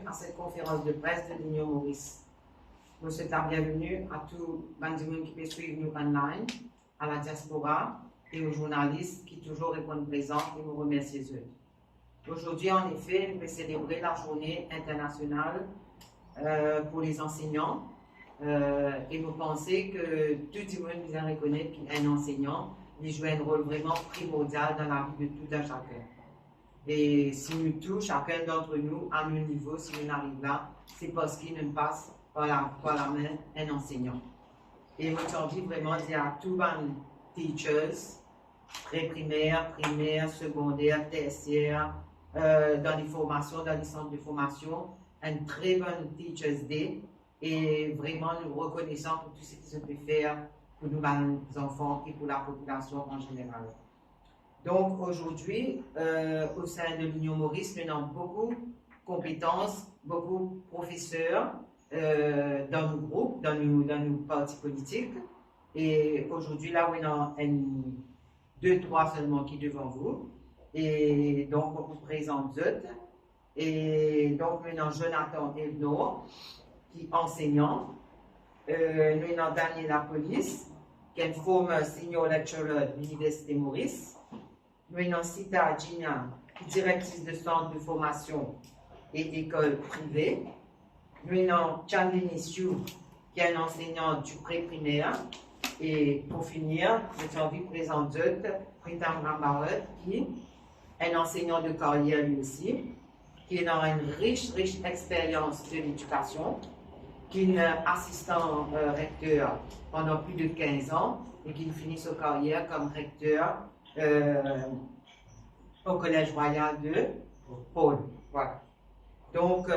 à cette conférence de presse de l'Union Maurice. Nous souhaitons la bienvenue à tous les gens qui peuvent suivre nous online, à la diaspora et aux journalistes qui toujours répondent présents et nous remercions eux. Aujourd'hui, en effet, nous allons célébrer la journée internationale pour les enseignants et nous pensons que tout le monde nous reconnaît qu'un enseignant il joue un rôle vraiment primordial dans la vie de tout un chacun. Et si nous tous, chacun d'entre nous, à nos niveaux, si nous arrivons là, c'est parce qu'il nous passe par la main un enseignant. Et moi, j'ai envie vraiment de dire à tous les teachers, pré-primaire, primaire, secondaire, tertiaire, dans les formations, dans les centres de formation, un très bon Teachers Day et vraiment nous reconnaissons pour tout ce qu'ils ont pu faire pour nous, les enfants et pour la population en général. Donc aujourd'hui, au sein de l'Union Maurice, nous avons beaucoup de compétences, beaucoup de professeurs dans nos groupes, dans nos partis politiques. Et aujourd'hui, là, on a 2, 3 seulement qui sont devant vous. Et donc, on vous présente eux. Et donc, nous avons Jonathan Elno, qui est enseignant. Nous avons Daniela Police, qui est une former senior lecturer de l'Université Maurice. Nous avons Sita Gina, qui est directrice de centre de formation et école privée. Nous avons Chandini Siu, qui est un enseignant du pré-primaire. Et pour finir, j'ai envie de présenter Pritam Rambarat, qui est un enseignant de carrière lui aussi, qui est dans une riche expérience de l'éducation, qui est assistant recteur pendant plus de 15 ans et qui finit sa carrière comme recteur au Collège Royal de Paul. Voilà. Donc,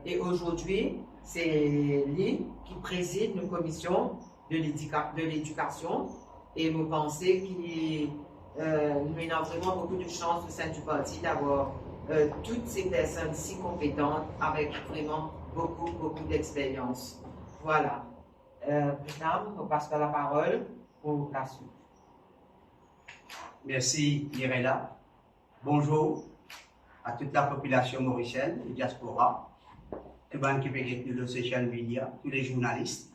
et aujourd'hui, c'est lui qui préside nos commissions de l'éducation et nous pensons qu'il nous avons vraiment beaucoup de chance au sein du parti d'avoir toutes ces personnes si compétentes avec vraiment beaucoup d'expérience. Voilà. Maintenant, on passe la parole pour la suite. Merci Mirella. Bonjour à toute la population mauricienne, la diaspora, les gens qui veulent le social media, tous les journalistes,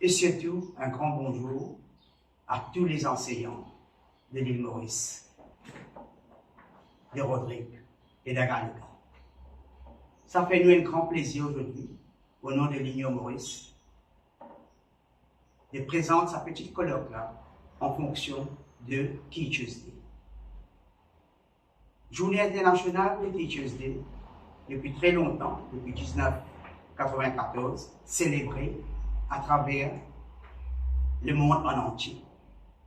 et surtout un grand bonjour à tous les enseignants de l'île Maurice, de Rodrigue et d'Aganica. Ça fait nous un grand plaisir aujourd'hui, au nom de l'Union Maurice, de présenter sa petite colloque là, en fonction de Teachers Day. Journée internationale de Teachers Day, depuis très longtemps, depuis 1994, célébrée à travers le monde en entier.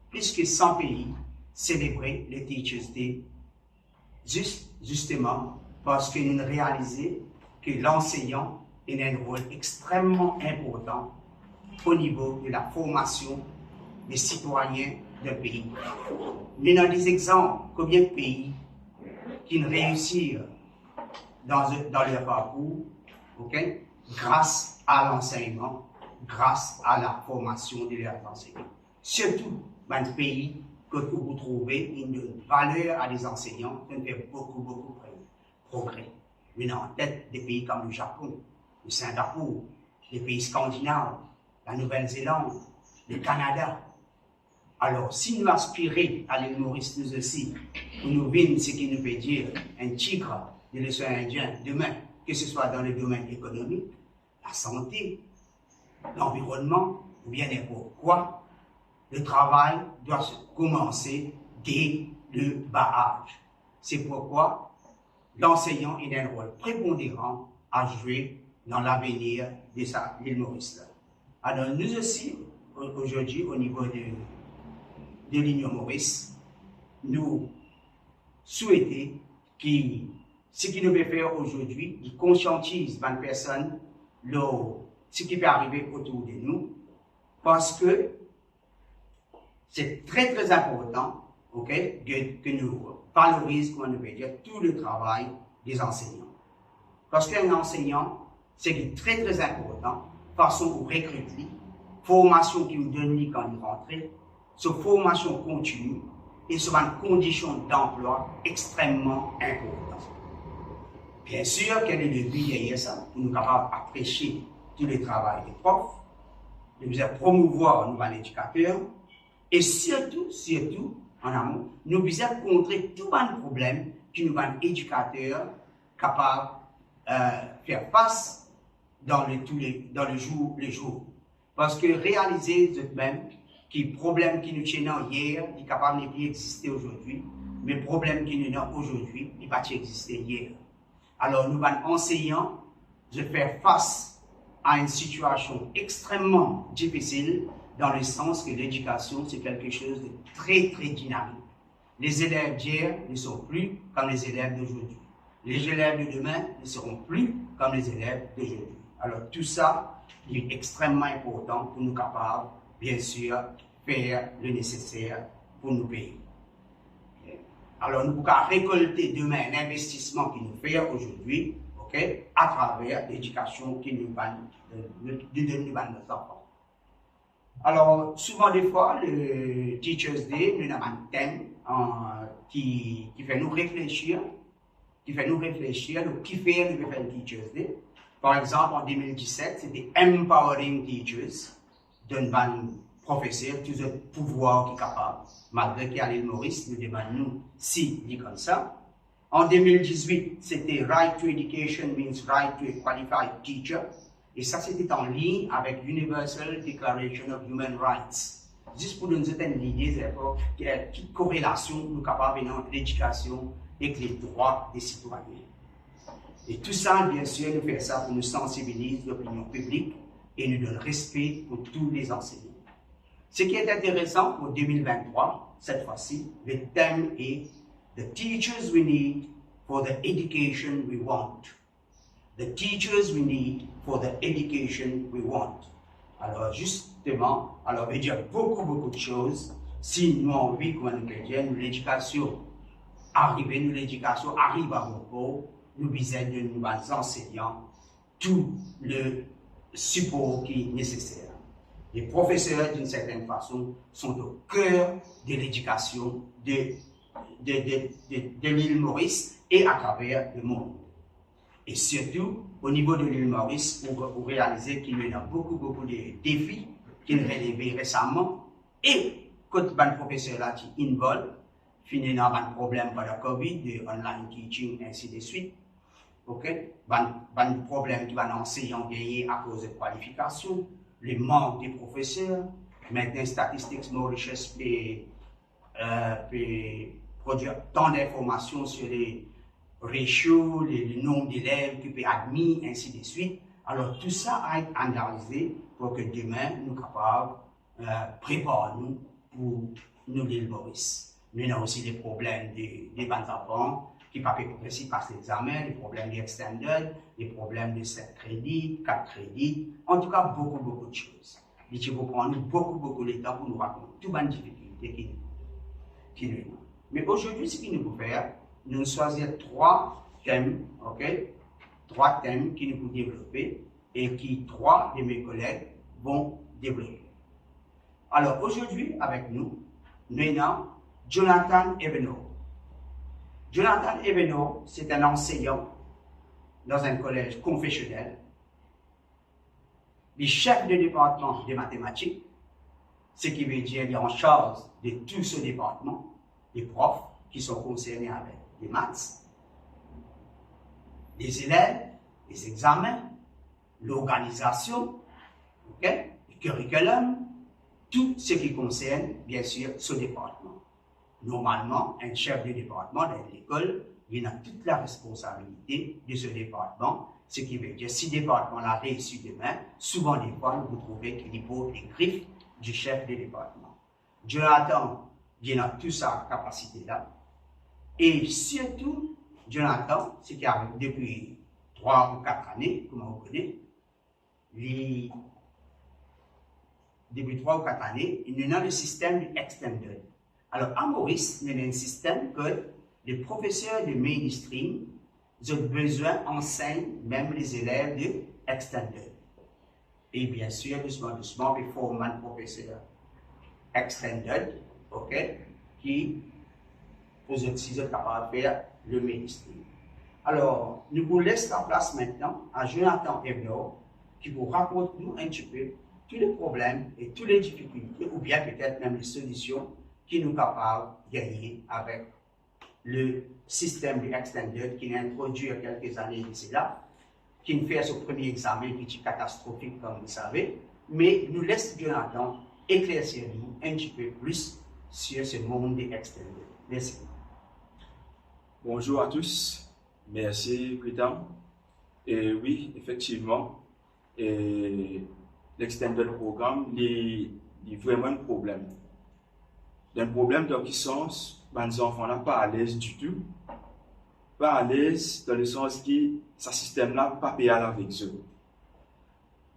Plus que 100 pays célébraient le Teachers Day, justement parce que nous réalisons que l'enseignant a un rôle extrêmement important au niveau de la formation des citoyens d'un pays. Nous avons des exemples, combien de pays qui réussissent dans leur parcours, okay, grâce à l'enseignement, grâce à la formation de leurs enseignants. Surtout dans les pays que vous trouvez une valeur à des enseignants, on fait beaucoup de progrès. Mais en tête des pays comme le Japon, le Singapour, les pays scandinaves, la Nouvelle-Zélande, le Canada. Alors, si nous aspirons à l'île Maurice, nous aussi, pour nous vivre ce qui nous veut dire un tigre de l'océan Indien demain, que ce soit dans le domaine économique, la santé, l'environnement, ou bien n'importe quoi, le travail doit se commencer dès le bas âge. C'est pourquoi l'enseignant a un rôle prépondérant à jouer dans l'avenir de l'île Maurice. Alors nous aussi, aujourd'hui, au niveau de l'Union Maurice, nous souhaitons que ce qui nous peut faire aujourd'hui, il conscientise 20 personnes ce qui peut arriver autour de nous, parce que c'est très important, okay, que nous valorisons, comment on peut dire, tout le travail des enseignants. Parce qu'un enseignant, c'est très important, façon où recruter, formation qui nous donne quand il rentre, sur formation continue et sur une condition d'emploi extrêmement importante. Bien sûr, quel est le but derrière ça? Pour nous capables d'apprécier tout le travail des profs, de nous promouvoir nous éducateurs, et surtout, en amont, nous visons contrer tout un problème que nous sommes éducateurs capables de faire face dans le jour. Parce que réaliser vous-même que le problème qui nous tient hier est capable de plus exister aujourd'hui, mais le problème qui nous avons aujourd'hui n'est pas existé hier. Alors, nous sommes enseignants de faire face à une situation extrêmement difficile dans le sens que l'éducation, c'est quelque chose de très, très dynamique. Les élèves d'hier ne sont plus comme les élèves d'aujourd'hui. Les élèves de demain ne seront plus comme les élèves d'aujourd'hui. Alors, tout ça est extrêmement important pour nous capables, bien sûr, faire le nécessaire pour nous payer. Alors, nous pouvons récolter demain l'investissement que nous faisons aujourd'hui, à travers l'éducation que nous donnons nos enfants. Alors, souvent des fois, le Teachers Day, nous avons un thème qui fait nous réfléchir, qui fait nous faire le Teachers Day. Par exemple, en 2017, c'était Empowering Teachers, d'un professeur, tout le pouvoir qui est capable. Malgré qu'il y a l'île Maurice, nous demandons si dit comme ça. En 2018, c'était Right to Education means Right to a Qualified Teacher. Et ça, c'était en ligne avec Universal Declaration of Human Rights. Juste pour nous donner une idée, c'est quelle corrélation nous sommes capables dans l'éducation avec les droits des citoyens. Et tout ça, bien sûr, nous fait ça pour nous sensibiliser l'opinion publique et nous donner respect pour tous les enseignants. Ce qui est intéressant pour 2023, cette fois-ci, le thème est The Teachers We Need for the Education We Want. The Teachers We Need for the Education We Want. Alors, justement, alors, il veut dire beaucoup de choses. Si nous avons envie, comme nous chrétiens, l'éducation arrive à beaucoup, nous visons de nous enseignants tout le support qui est nécessaire. Les professeurs, d'une certaine façon, sont au cœur de l'éducation de l'île Maurice et à travers le monde. Et surtout, au niveau de l'île Maurice, pour réaliser qu'il y a beaucoup de défis qu'il a relevés récemment et quand les professeurs là qui involvent, finissent dans un problème par la COVID, de online teaching, ainsi de suite. Un problème qui va enseignants gagner à cause de qualification, le manque des professeurs, maintenant Statistics Mauritius peut produire tant d'informations sur les ratios, le nombre d'élèves qui peuvent être admis, ainsi de suite. Alors tout ça a été analysé pour que demain nous soyons capables de préparer nous pour nous l'île Maurice. Nous avons aussi des problèmes des enfants qui ne peuvent pas passer l'examen, les problèmes d'extended, les problèmes de 7 crédits, 4 crédits, en tout cas beaucoup de choses. Il faut prendre beaucoup de temps pour nous raconter toutes les difficultés qui nous ont. Mais aujourd'hui, ce qu'il nous faut faire, nous choisir 3 thèmes, trois thèmes qui nous pouvons développer et qui 3 de mes collègues vont développer. Alors aujourd'hui, avec nous avons Jonathan Ebenau. Jonathan Ebenau, c'est un enseignant dans un collège confessionnel, le chef de département de mathématiques, ce qui veut dire qu'il est en charge de tout ce département, les profs qui sont concernés avec les maths, les élèves, les examens, l'organisation, le curriculum, tout ce qui concerne, bien sûr, ce département. Normalement, un chef de département dans l'école, il a toute la responsabilité de ce département, ce qui veut dire, si le département l'a réussi demain, souvent des fois, vous trouvez qu'il faut les griffes du chef de département. Jonathan, il a toute sa capacité-là. Et surtout, Jonathan, ce qui arrive depuis 3 ou 4 années, comme on connaît, depuis 3 ou 4 années, il y a le système du Extended. Alors, à Maurice, il y a un système que les professeurs de mainstream ont besoin d'enseigner même les élèves de Extended. Et bien sûr, doucement, il faut un professeur Extended, qui, aux autres, sont capables de faire le mainstream. Alors, nous vous laissons la place maintenant à Jonathan Ebno qui vous raconte nous un petit peu tous les problèmes et toutes les difficultés, ou bien peut-être même les solutions qui nous capables de gagner avec le système de Extended qui est introduit il y a quelques années d'ici là, qui nous fait son premier examen qui est catastrophique comme vous savez, mais nous laisse Jonathan éclaircir nous un petit peu plus sur ce monde de Extended. Merci. Bonjour à tous, merci Président. Et oui, effectivement, l'extended programme est vraiment un problème. Un problème dans quel sens, les enfants là pas à l'aise du tout, pas à l'aise dans le sens que ce système-là pas payé avec eux.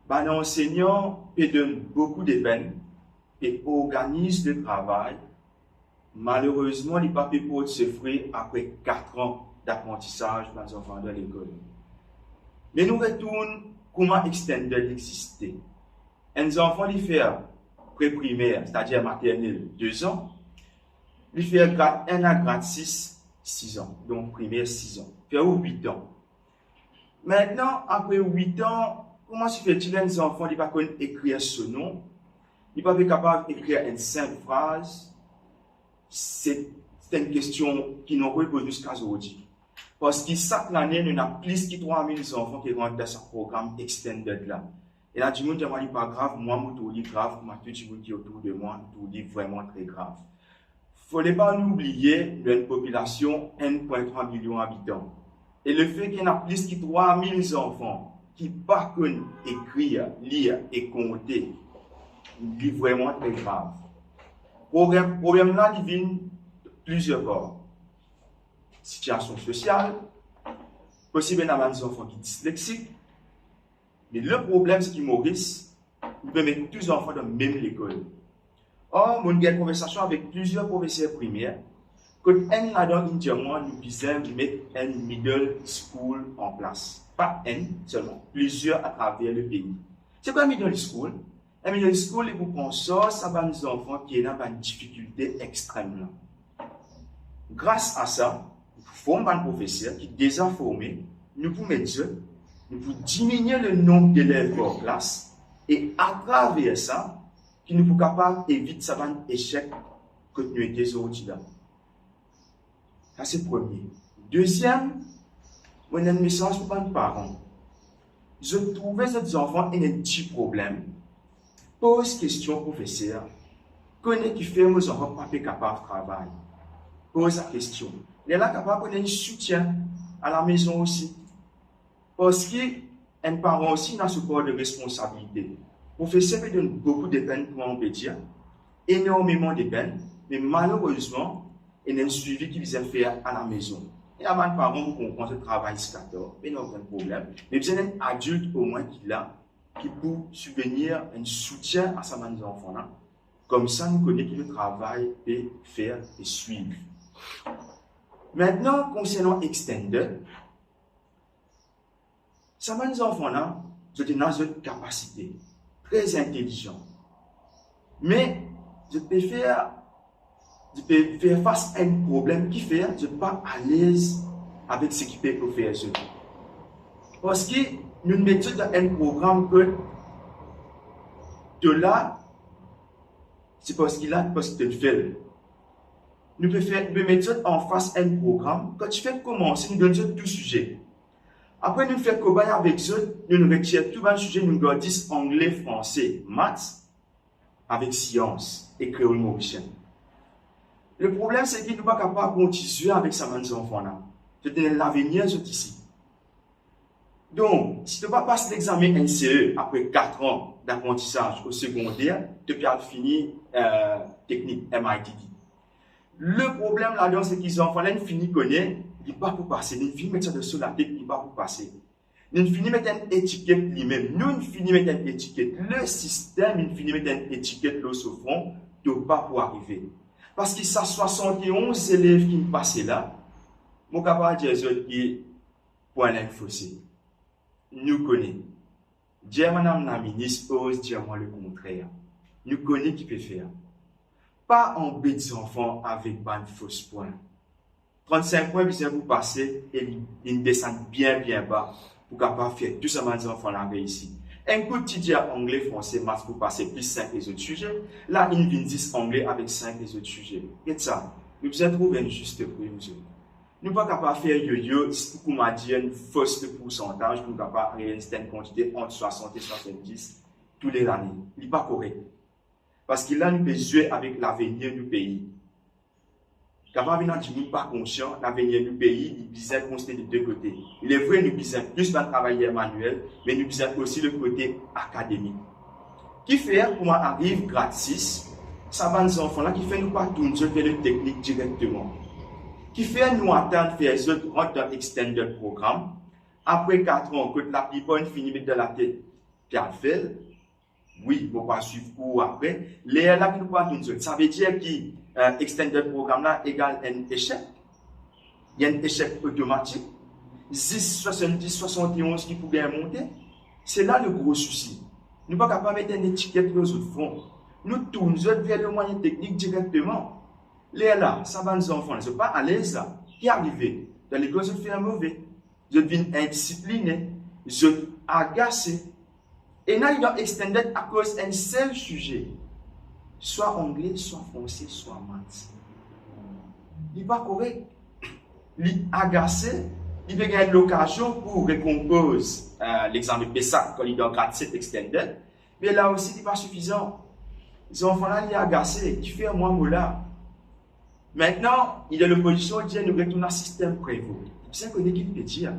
L'enseignant donne beaucoup de peine et organise le travail. Malheureusement, il n'est pas payé pour se faire après 4 ans d'apprentissage dans les enfants de l'école. Mais nous retournons comment Extended existait. Un enfant il fait pré-primaire, c'est-à-dire maternelle, 2 ans. Il fait grade 1 à grade 6, 6 ans. Donc primaire, 6 ans. Il fait 8 ans. Maintenant, après 8 ans, comment se fait-il un enfant qui ne peut pas écrire son nom? Il n'est pas capable d'écrire une simple phrase. C'est une question qui nous repose jusqu'à aujourd'hui. Parce que chaque année, nous avons plus de 3000 enfants qui rentrent dans ce programme Extended là. Et là, du monde, je ne pas grave, moi, je suis grave, moi, tout le monde qui est autour de moi, je suis vraiment très grave. Il ne faut pas nous oublier une population 1,3 million d'habitants. Et le fait qu'il y en a plus de 3000 enfants qui ne peuvent pas écrire, lire et compter, c'est vraiment très grave. Le problème là, il vient de plusieurs bords. Situation sociale, possible d'avoir des enfants qui sont dyslexiques. Mais le problème, c'est que Maurice, il peut mettre tous les enfants dans la même école. Or, on a une conversation avec plusieurs professeurs primaires. Quand un là-dedans, nous disons mettre un middle school en place. Pas un seulement, plusieurs à travers le pays. C'est quoi un middle school? Un middle school, vous pensez, ça va des enfants qui ont une difficulté extrême. Grâce à ça, nous formons un professeur qui est déjà formé, nous pouvons mettre nous pouvons diminuer le nombre d'élèves par classe et à travers ça, nous pouvons capable d'éviter ça un échec que nous étions aujourd'hui là. Ça c'est le premier. Deuxième, on a un message pour les parents. Je trouvais que ces enfants ont un petit problème. Pose question au professeur. Connais qui fait mes enfants pas capable de travailler. Pose la question. Il est là capable de donner un soutien à la maison aussi. Parce qu'un parent aussi a ce pouvoir de responsabilité. Le professeur peut donner beaucoup de peine pour on peut dire, énormément de peine, mais malheureusement, il y a un suivi qu'il vient faire à la maison. Et avant les parents, vous comprenez ce travail, c'est d'accord, il n'y a aucun problème. Mais vous avez un adulte au moins qui peut subvenir un soutien à sa main enfants là. Comme ça, nous connaissons que le travail peut faire et suivre. Maintenant, concernant Extended, ça va les enfants là, je suis dans une capacité très intelligente. Mais je peux faire face à un problème qui fait que je ne suis pas à l'aise avec ce qui peut faire ce. Parce que nous mettons dans un programme que de là, c'est parce qu'il a parce que tu le fais. Nous mettons en face un programme. Quand tu fais commencer, nous donnons tout sujet. Après, nous faisons cobaye avec eux, nous retirons tout le sujet, nous gardons anglais, français, maths, avec sciences et créole mauricien. Le problème, c'est qu'ils ne sont pas capables de continuer avec ces enfants-là. C'est l'avenir ici. Donc, si tu ne vas pas passer l'examen NCE après 4 ans d'apprentissage au secondaire, tu peux finir technique MITD. Le problème là-dedans, c'est qu'ils ont enfants-là, ils finissent connaître. Il n'est pas pour passer. Ils finissent mettre ça sur la tête, il n'est pas pour passer. Ils finissent mettre une étiquette lui-même. Nous, ils finissent mettre une étiquette. Le système, il finit mettre une étiquette là au fond, de pas pour arriver. Parce que ça 71 élèves qui passent là, mon capable de dire que pour un fossé. Nous connaissons. Dire madame la ministre ose dire moi le contraire. Nous connaissons qui peut faire. Pas embêter les enfants avec une fausse point. 35 points, besoin vous passer et une descente bien bas pour capable faire tout ça, les enfants là réussi. Un petit dia anglais, français, maths pour passer plus 5 les autres sujets. Là, il vient 10 anglais avec 5 les autres sujets. Et ça, nous devons trouver un juste prix, monsieur. Nous ne sommes pas capables de faire yo-yo, pour m'a dit une fausse de pourcentage, pour nous capables de réaliser une quantité entre 60 et 70 tous les années. Il n'est pas correct. Parce que là, nous pouvons jouer avec l'avenir du pays. Quand nous sommes pas conscients, l'avenir du pays, il besoin de constater de deux côtés. Il est vrai, nous besoin plus de travailler manuel, mais nous besoin aussi le côté académique. Qui fait pour moi arrive gratis, ça va nous enfants là, qui fait nous pas tourner vers le technique directement. Qui fait nous attendre faire les autres rentrent dans l'extended programme. Après 4 ans, que la plupart finit de la tête, puis elle fait, oui, on va suivre cours après. Les là qui nous pas tourner, ça veut dire que extended programme là égale un échec. Il y a un échec automatique. 10, 70, 71 qui pourraient monter. C'est là le gros souci. Nous ne sommes pas capables de mettre une étiquette aux autres fonds. Nous tournons vers le moyen technique directement. Les là, ça va nos enfants, ils ne sont pas à l'aise là. Qui est arrivé? Dans l'école, ils font un mauvais. Ils deviennent indisciplinés. Ils sont agacés. Et là, ils doivent extendre à cause d'un seul sujet. Soit anglais, soit français, soit maths. Il n'est pas correct. Il est agacé. Il veut gagner l'occasion pour récomposer l'examen PESA quand il doit grade 7 extended. Mais là aussi, il n'est pas suffisant. Les enfants-là, ils sont agacés. Tu fais un mois là. Maintenant, il y a l'opposition qui dit nous retournons à système prévost. C'est ce qu'il peut dire.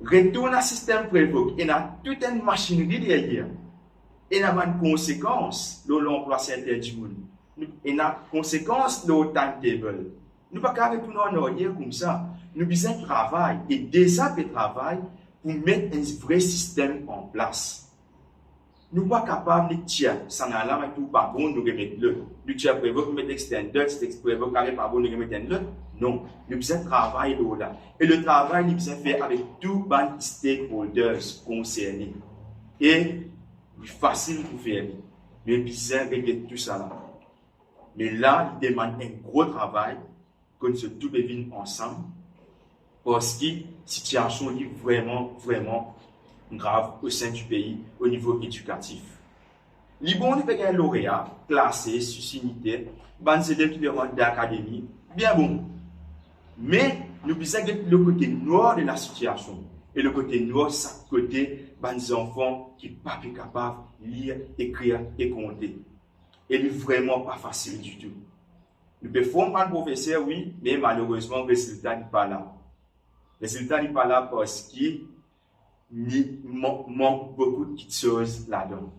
Retourne à système prévost. Il y a toute une machinerie derrière. Il y a une conséquence de l'emploi certain du monde. Il y a une conséquence de timetable. Nous ne pouvons pas retourner en arrière comme ça. Nous besoin de travail et déjà de travail pour mettre un vrai système en place. Nous ne sommes pas capables de dire, ça n'a pas tout pas bon, nous remettons le. Nous tiers prévost, nous mettons extended, c'est prévost, carré pas bon, nous remettons le. Non, nous besoin de travail là. Et le travail, nous besoin faire avec tous les stakeholders concernés. Et c'est facile pour faire. Nous besoin de régler tout ça là. Mais là, il demande un gros travail, que nous tous vivons ensemble, parce que la situation est vraiment grave au sein du pays au niveau éducatif. Les bons un lauréat, classé, suscité, les élèves qui rentrent d'académie, bien bon. Mais nous besoin de le côté noir de la situation. Et le côté noir, c'est le côté des enfants qui ne sont pas capables de lire, écrire et compter. Et ce n'est vraiment pas facile du tout. Nous pouvons prendre le professeur, oui, mais malheureusement, le résultat n'est pas là. Le résultat n'est pas là parce qu'il manque beaucoup de petites choses là-dedans.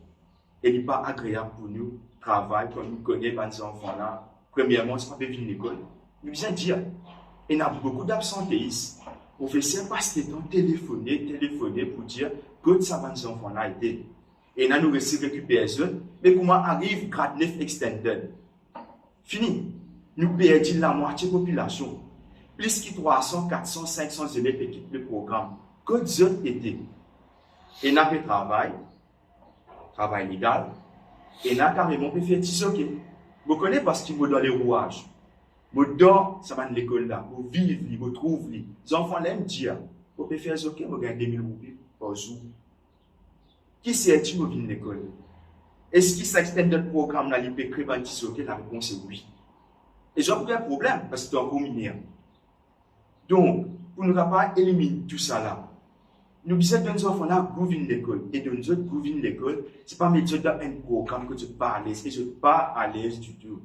Et il n'est pas agréable pour nous, travail, quand nous connaissons les enfants là. Premièrement, ce n'est pas venir à l'école. Nous besoin dire, il y a beaucoup d'absentéistes. Le professeur passe le temps téléphoner pour dire que ça va les enfants là été. Et là, nous récupérons ça. Mais comment arrive grade 9 extended? Fini. Nous perdons la moitié de la population. Plus que 300, 400, 500 élèves qui quittent le programme. Que les autres étaient. Et nous avons travail légal. Et nous avons carrément fait tisoquer. Vous connaissez parce qu'il vous donne les rouages. Vous donnez, ça va de l'école là. Vous vivez, vous trouvez. Les enfants l'aiment dire. Vous pouvez faire tisoquer, vous gagnez 2000 roupies par jour. Qui c'est-il qui vient de l'école? Est-ce qu'il s'extend de programme là, il peut créer un tisoquer? La réponse est oui. Et j'ai un problème parce que c'est encore mineur. Donc, pour ne pas éliminer tout ça là, nous besoin de nos enfants là gouverner l'école. Et de nous autres gouverner l'école, ce n'est pas mettre dans un programme que tu n'es pas à l'aise. Et je ne suis pas à l'aise du tout.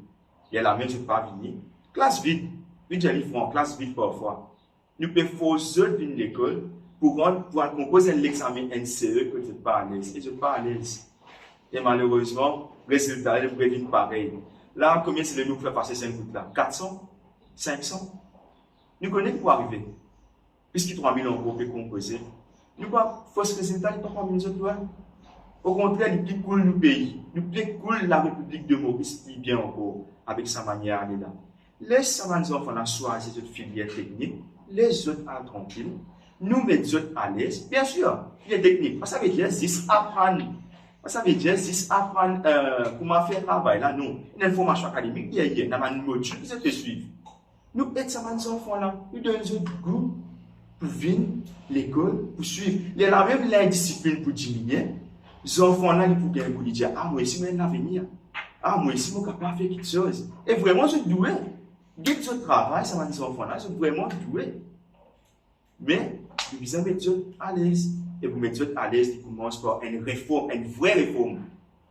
Il y a la même, je ne suis pas venir. Classe vide. Oui, j'ai fait en classe vide parfois. Nous pouvons venir l'école pour composer l'examen NCE que tu n'es pas à l'aise. Et je ne suis pas à l'aise. Et malheureusement, le résultat est prévu pareil. Là, combien c'est de nous faire passer 5 gouttes là? 400? 500? Nous connaissons pour arriver. Puisque 3000 euros pour composer. Nous pas fausse résultat, il ne pas nous autres. Au contraire, il plus cool nous pays. Nous plus cool la République de Maurice, qui bien encore avec sa manière d'aller là. Laisse les enfants là choisir cette filière technique, les autres à tranquille. Nous mettons les autres à l'aise. Bien sûr, filière technique. Ça veut dire 10 apprendre. Ça veut dire 10 apprendre comment faire travail là. Non, une information académique, il y a un module qui se suivre. nous aidons ces enfants-là, nous donnons un groupe pour venir à l'école, pour suivre. Les même l'indiscipline pour diminuer. Les enfants-là, ils pour dire, ah, moi aussi, j'ai un avenir. Ah, moi aussi, je suis capable de faire quelque chose. Et vraiment, je suis doué. Dès que je travaille, ça va des enfants-là, je suis vraiment doué. Mais, je vais mettre à l'aise. Et pour mettre à l'aise, il commence par une réforme, une vraie réforme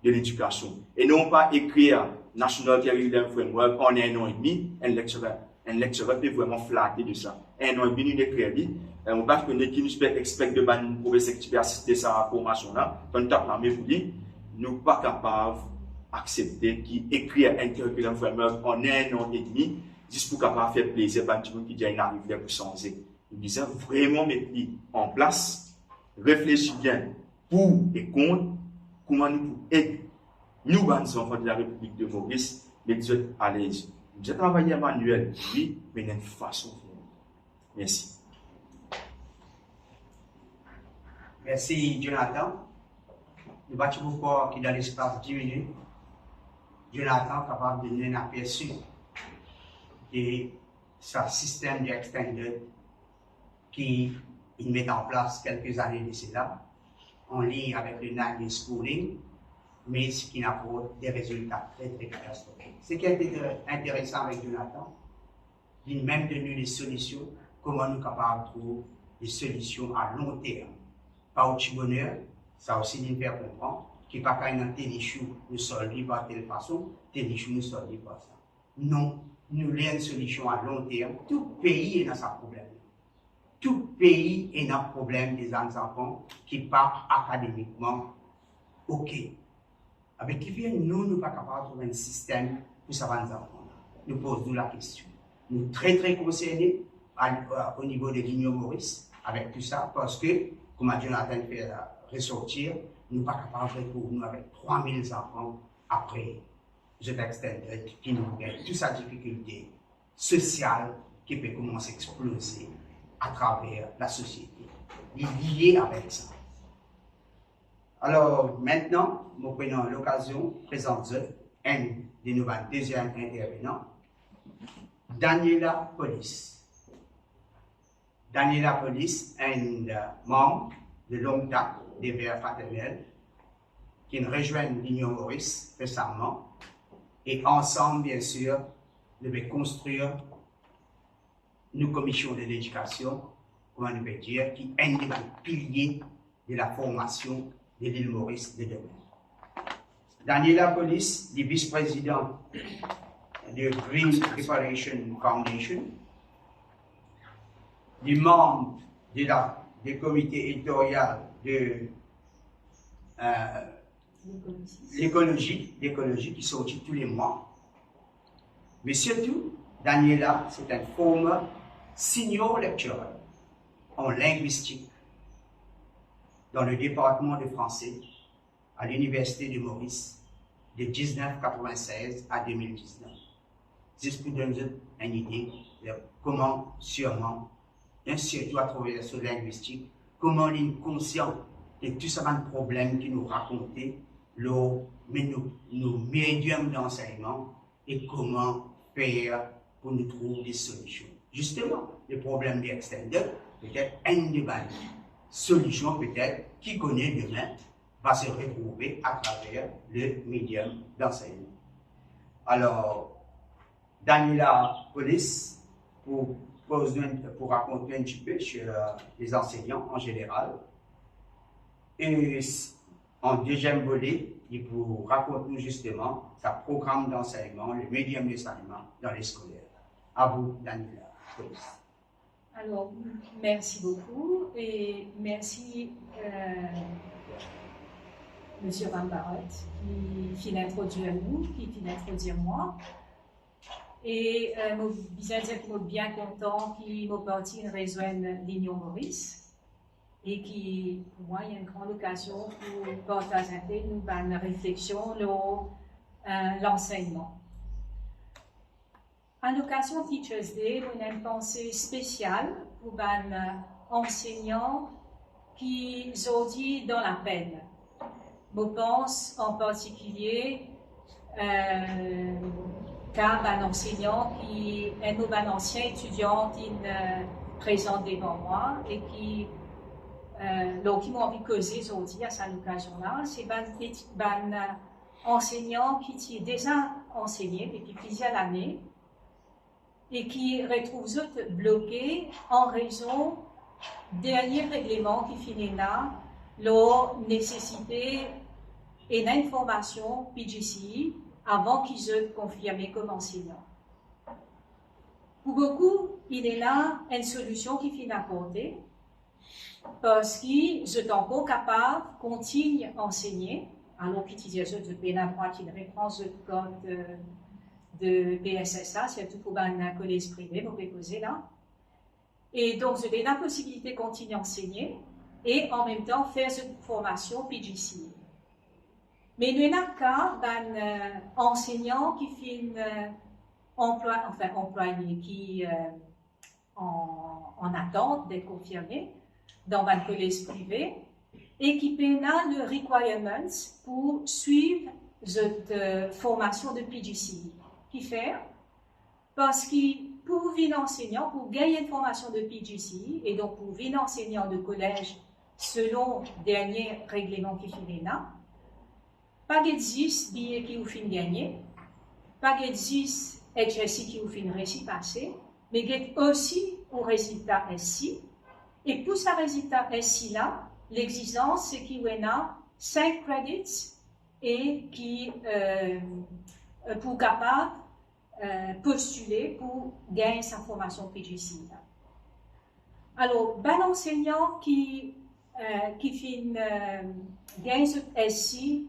de l'éducation. Et non pas écrire National Curriculum Framework en 1 an et demi, un lecturer peut vraiment flatter de ça. 1 an et demi, nous écrivons. On ne peut pas connaître qui nous expecte de ban professeur qui peut assister à sa formation-là. Quand nous avons l'armée pour dire, nous ne sommes pas capables d'accepter qui écrit un curriculum framework en 1 an et demi, juste pour capable faire plaisir à tout le monde qui dit qu'il arrive là pour changer. Nous disons vraiment mettre en place, réfléchir bien pour et contre, comment nous pouvons aider nous, les enfants de la République de Maurice, mais nous sommes à l'aise. Nous avons travaillé manuel, oui, mais d'une façon. Merci. Merci, Jonathan. Nous battons beaucoup qui dans l'espace de 10 minutes. Jonathan est capable de donner un aperçu de ce système d'extended qui met en place quelques années de cela, en ligne avec le Nagel Schooling, mais ce qui n'apporte des résultats très très catastrophiques. Ce qui est intéressant avec Jonathan, il a même donné des solutions, comment nous sommes capables de trouver des solutions à long terme. Pas au petit bonheur, ça aussi nous fait comprendre qu'il n'y a pas qu'un téléchou nous solver par telle façon, téléchou nous solver par ça. Non, nous avons une solution à long terme. Tout pays est dans sa problème. Tout pays est dans le problème des enfants qui partent académiquement. OK. Avec qui vient, nous ne sommes pas capables de trouver un système pour ça les enfants. Nous posons la question. Nous sommes très très concernés au niveau de l'Union Maurice avec tout ça parce que, comme Jonathan fait ressortir, nous ne sommes pas capables de retrouver nous avec 3000 enfants après je extended qui nous gagne toute sa difficulté sociale qui peut commencer à exploser à travers la société. Il est lié avec ça. Alors maintenant, nous prenons l'occasion de présenter un de nos deuxièmes intervenants, Daniela Police. Daniela Police est un membre de longue date des Verts fraternels qui nous rejoint l'Union Maurice récemment et ensemble, bien sûr, nous devons construire nos commissions de l'éducation, comment on peut dire, qui est un des piliers de la formation de l'île Maurice de demain. Daniela Police, le vice-président de Green Preparation Foundation, le membre du comité éditorial de l'écologie qui sortit tous les mois. Mais surtout, Daniela, c'est un former senior lecturer en linguistique dans le département de français à l'Université de Maurice de 1996 à 2019. Juste pour donner une idée de comment, sûrement, surtout à travers ce linguistique, comment on est conscient de tous ces problèmes qui nous racontaient nos médiums d'enseignement et comment faire pour nous trouver des solutions. Justement, le problème des extended, peut-être une des solutions, peut-être, qui connaît demain, va se retrouver à travers le médium d'enseignement. Alors, Daniela Police, pour raconter un petit peu sur les enseignants en général, et en deuxième volet, il vous raconter justement sa programme d'enseignement, le médium d'enseignement dans les scolaires. À vous, Daniela. Alors, merci beaucoup et merci M. Van Barrett qui finit d'introduire nous, qui finit d'introduire moi. Et je suis bien content qu'il m'a parti rejoindre l'Union Maurice. Et qui, pour moi, il y a une grande occasion pour partager une réflexion sur l'enseignement. En l'occasion de Teachers Day, on a une pensée spéciale pour les enseignants qui sont dans la peine. Je pense en particulier cas d'un enseignant qui est un ancien étudiant qui présente devant moi et qui m'ont envie de causer aujourd'hui à cette occasion-là. C'est un enseignant qui a déjà enseigné depuis plusieurs années et qui retrouve bloqué en raison dernier règlement qui finit là, la nécessité et l'information PGCE avant qu'ils soient confirmés comme enseignants. Pour beaucoup, il est là une solution qui finit apportée parce qu'ils sont encore capables de continuer à enseigner, alors qu'ils disent de bénévoles qui reprend ce code de PSSA, surtout pour un collège privé, vous pouvez poser là. Et donc, vous avez la possibilité de continuer à enseigner et en même temps faire cette formation PGCE. Mais il y a un cas d'un enseignant qui fait employé, qui en attente d'être confirmé dans un collège privé et qui paie le requirements pour suivre cette formation de PGCE. Qui fait? Parce que pour venir enseignant, pour gagner une formation de PGCE et donc pour venir enseignant de collège selon le dernier règlement qui finit là, pas de 10 billets qui vous finissent gagner, pas de 10 HSI qui vous finissent récit passé, mais aussi au résultat SI. Et pour ce résultat SI là, l'exigence c'est qu'il y a 5 credits et qui pour capable postuler pour gagner sa formation PGCE. Alors, un enseignant qui gagne ce SI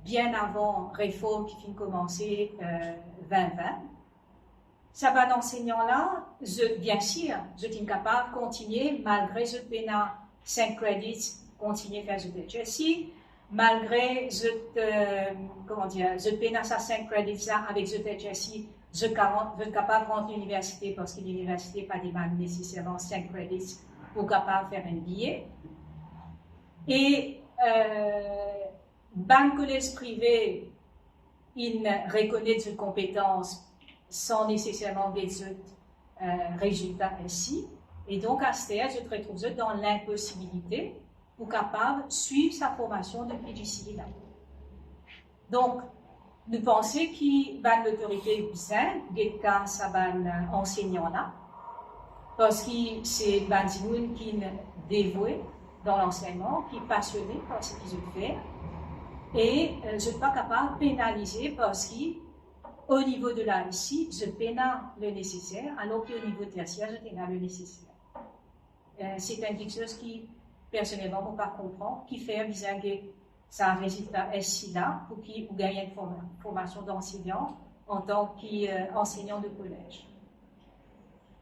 bien avant réforme qui finit commencer 2020, ça va enseignant-là, bien sûr, je suis capable de continuer malgré ce pénal 5 credits, continuer à faire ce HSI, malgré ce pénal 5 credits là avec ce HSI, je suis capable de rentrer à l'université parce que l'université n'a pas demandé nécessairement 5 credits pour capable de faire un billet. Et ban collège privé, il reconnaît ses compétences sans nécessairement des résultats ici. Et donc, à ce stade, je te retrouve dans l'impossibilité pour capable de suivre sa formation de PGCE là. Donc, nous pensons qu'il ban l'autorité bizarre, quelqu'un ça ban enseignant là, parce que c'est ban qui est dévoué dans l'enseignement, qui est passionné par ce qu'ils ont fait. Et je ne suis pas capable de pénaliser parce qu'au niveau de la SI, je pénale le nécessaire, alors qu'au niveau tertiaire, je pénale le nécessaire. C'est quelque chose qui, personnellement, je ne peux pas comprendre, qui fait visager ça résultat SI là pour qu'il gagne une formation d'enseignant en tant qu'enseignant de collège.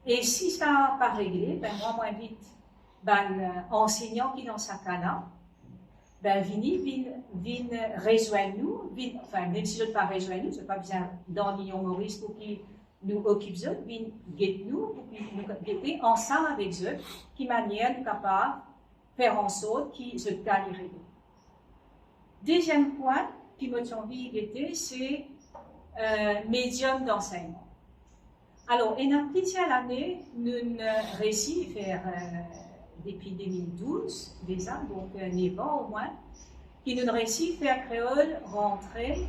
Et si ça n'a pas réglé, ben moi, j'invite enseignant qui dans ce cas-là, ben, viennent rejoindre nous, enfin, même si je ne pas rejoindre nous, je ne pas besoin dans l'Union Maurice pour qu'ils nous occupent eux, viennent guetter nous, pour qu'ils nous guettent ensemble avec eux, qui manière nous capable de faire en sorte qu'ils se calirent. Deuxième point qui me tient envie de guetter, c'est médium d'enseignement. Alors, en a plusieurs années, nous avons réussi à faire depuis 2012, déjà, donc 9 ans au moins, qui nous réussit à faire créole rentrer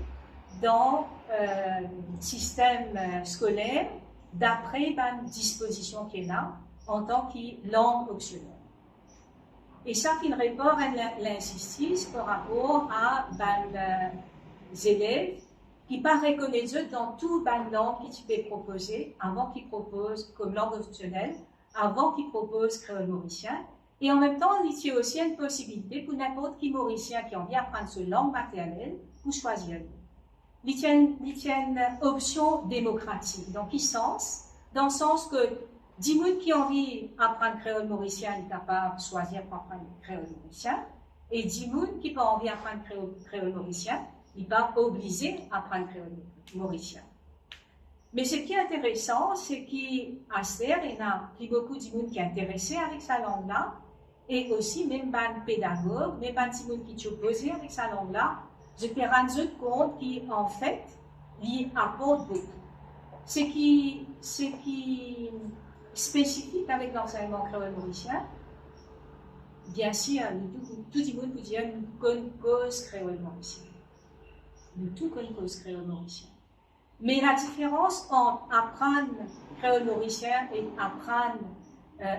dans le système scolaire d'après une disposition qui est là en tant que langue optionnelle. Et ça qui répond à l'insistance par rapport à les élèves qui ne pas reconnaissent dans toute langue qui tu peux proposer avant qu'ils proposent comme langue optionnelle, avant qu'ils proposent créole mauricien. Et en même temps, il y a aussi une possibilité pour n'importe qui mauricien qui a envie d'apprendre cette langue maternelle pour choisir. Il y a une option démocratique. Dans quel sens? Dans le sens que 10 personnes qui ont envie d'apprendre créole mauricien sont capables de choisir pour apprendre créole mauricien. Et 10 personnes qui n'ont pas envie d'apprendre créole mauricien, ils ne sont pas obligés d'apprendre créole mauricien. Mais ce qui est intéressant, c'est qu'à CER, il y a beaucoup de gens qui sont intéressés avec sa langue-là, et aussi même des pédagogues, même des gens qui sont opposés avec sa langue-là, je peux rendre compte qu'en fait, il apporte beaucoup. Ce qui est spécifique avec l'enseignement créole mauricien, bien sûr, tout le monde peut dire nous connaissons cause créole mauricien. Nous tout connaissons cause créole mauricien. Mais la différence entre apprendre créole mauricien et apprendre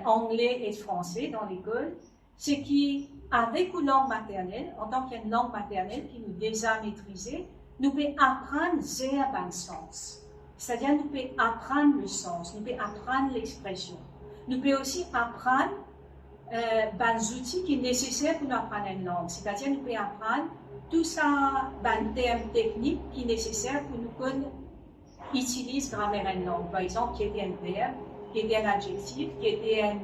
anglais et français dans l'école, c'est qu'avec une langue maternelle, en tant qu'une langue maternelle qui nous déjà maîtrisée, nous pouvons apprendre un sens. C'est-à-dire, nous pouvons apprendre le sens, nous pouvons apprendre l'expression. Nous pouvons aussi apprendre des outils qui sont nécessaires pour nous apprendre une langue. C'est-à-dire, nous pouvons apprendre tout ça, des termes techniques qui sont nécessaires pour nous utiliser grammaire une langue. Par exemple, qui était un verbe, qui était un adjectif, qui était une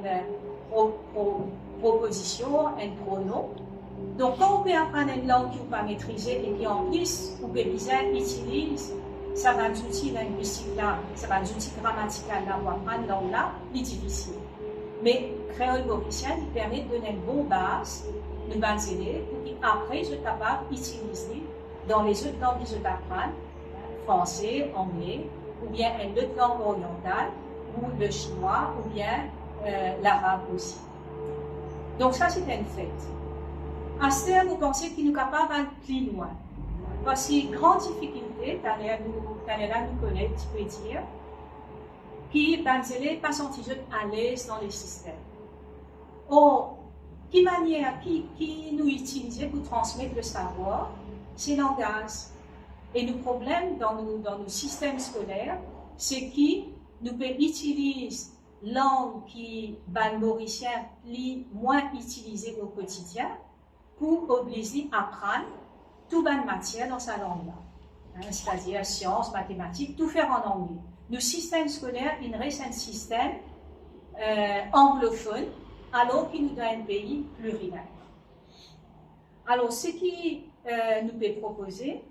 proposition, un pronom. Donc, quand on peut apprendre une langue qui n'est pas maîtrisée et puis en plus, on peut bien utiliser ça va des outils linguistiques là, ça va des outils grammaticaux là pour apprendre une langue là, c'est difficile. Mais créole mauricien, il permet de donner une bonne base, de base aider, pour qu'après, je suis capable d'utiliser dans les autres langues que je t'apprends, français, anglais, ou bien une autre langue orientale, ou le chinois, ou bien l'arabe aussi. Donc ça, c'est un fait. À ce terme, vous pensez qu'il nous capable d'aller plus loin. Parce qu'il y a une grande difficulté, nous connaître, tu peux dire, qui les élèves pas sentis à l'aise dans les systèmes. Or, quelle manière qui nous utilisons pour transmettre le savoir, c'est le langage. Et le problème dans nos systèmes scolaires, c'est que nous pouvons utiliser langue qui est mauricien, moins utilisée au quotidien, pour obliger à apprendre toute bonne matière dans sa langue-là. C'est-à-dire sciences, mathématiques, tout faire en anglais. Nos systèmes scolaires, il reste un système anglophone, alors qu'il nous donne un pays plurilingue. Alors, ce qui nous peut proposer,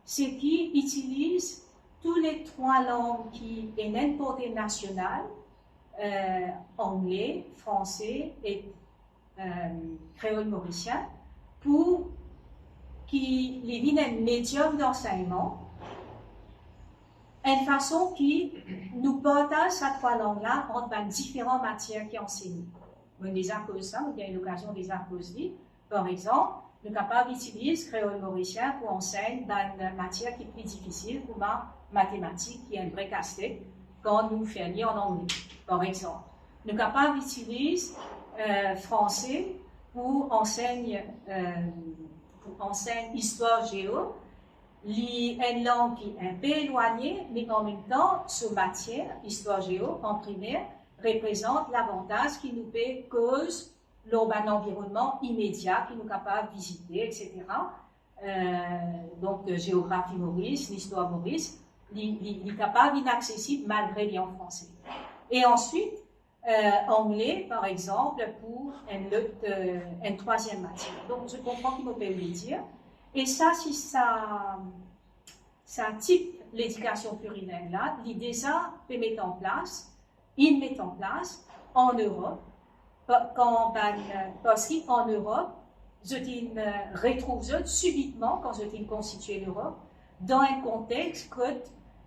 c'est qu'ils utilisent toutes les trois langues qui sont d'une portée nationale, anglais, français et créole mauricien, pour qu'ils deviennent un médium d'enseignement, une façon qui nous partage ces trois langues-là entre différentes matières qui enseignent. On les impose ça, on a eu l'occasion de les imposer. Par exemple, nous sommes capables d'utiliser créole mauricien pour enseigner une matière qui est plus difficile, comme la mathématique, qui est un vrai casse-tête, quand nous faisons en anglais, par exemple. Nous sommes capables d'utiliser français pour enseigner histoire géo, une langue qui est un peu éloignée, mais en même temps, cette matière, histoire géo, en primaire, représente l'avantage qui nous peut cause l'environnement immédiat qui nous est capable de visiter, etc. Donc, géographie Maurice, l'histoire Maurice, il est capable, inaccessible malgré les en français. Et ensuite, anglais, par exemple, pour une troisième matière. Donc, je comprends qu'il me peut le dire. Et ça, si ça type l'éducation plurilingue là, il déjà peut mettre en place, en Europe, parce qu'en Europe, je retrouve subitement, quand je constitué l'Europe, dans un contexte que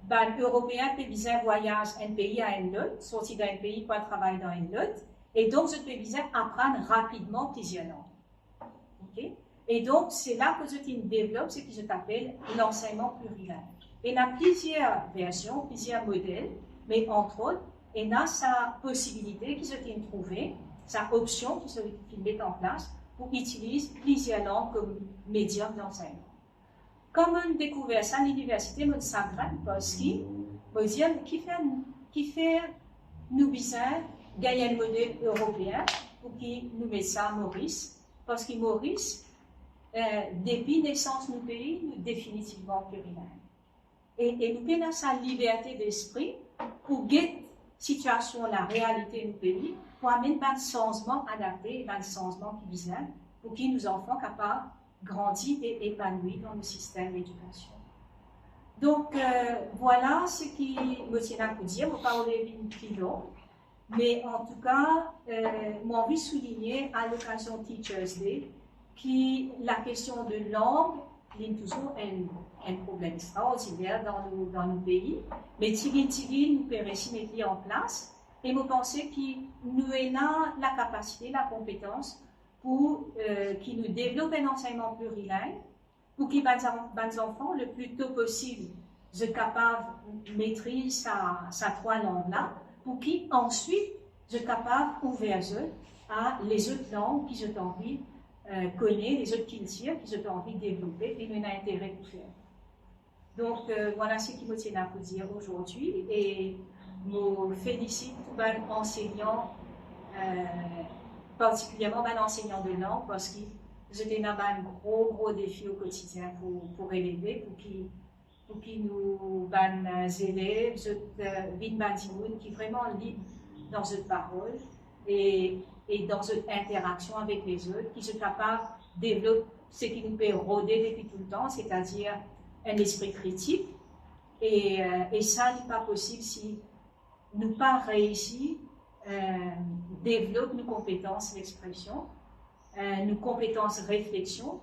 les Européens peuvent bien voyager d'un pays à un autre, sortir d'un pays pour travailler dans un autre, et donc je peux bien apprendre rapidement plusieurs langues. Okay? Et donc, c'est là que je développe ce que je t'appelle l'enseignement plurilingue. Il y a plusieurs versions, plusieurs modèles, mais entre autres, il y a sa possibilité que je trouvé, sa option que je met en place pour utiliser plusieurs langues comme médium d'enseignement. Comme on découvert ça à l'université, on s'agrade parce que, qui fait nous besoin gagner un modèle européen pour qu'il nous mette ça à Maurice, parce que Maurice, depuis naissance du pays, nous définitivement plurilingue. Et nous avons sa liberté d'esprit pour guetter la situation, la réalité du pays, pour amener un changement adapté, un changement qui vise pour que nos enfants soient capables de grandir et épanouir dans le système d'éducation. Donc, voilà ce qui me tient à vous dire. Je ne vais pas parler plus long, mais en tout cas, j'ai envie de souligner à l'occasion de Teachers Day que la question de langue il y a toujours un problème extraordinaire dans nos pays. Mais Tigui, nous pouvons mettre en place. Et nous pensons que nous avons la capacité, la compétence pour qui nous développe un enseignement plurilingue, pour que les enfants, le plus tôt possible, soient capables de maîtriser sa trois langues-là, pour qu'ensuite, soient capables d'ouvrir à les autres langues qu'ils ont envie de connaître, les autres cultures qu'ils ont envie de développer, et nous avons intérêt pour faire. Donc, voilà ce qui me tient à vous dire aujourd'hui. Et je félicite tous les enseignants, particulièrement les enseignants de langue, parce que c'était un gros défi au quotidien pour élever, pour qu'ils nous, les élèves, qui vraiment libre dans cette parole et dans cette interaction avec les autres, qui sont capables de développer ce qui nous peut rôder depuis tout le temps, c'est-à-dire un esprit critique. Et ça n'est pas possible si nous pas réussi développer nos compétences d'expression, nos compétences de réflexion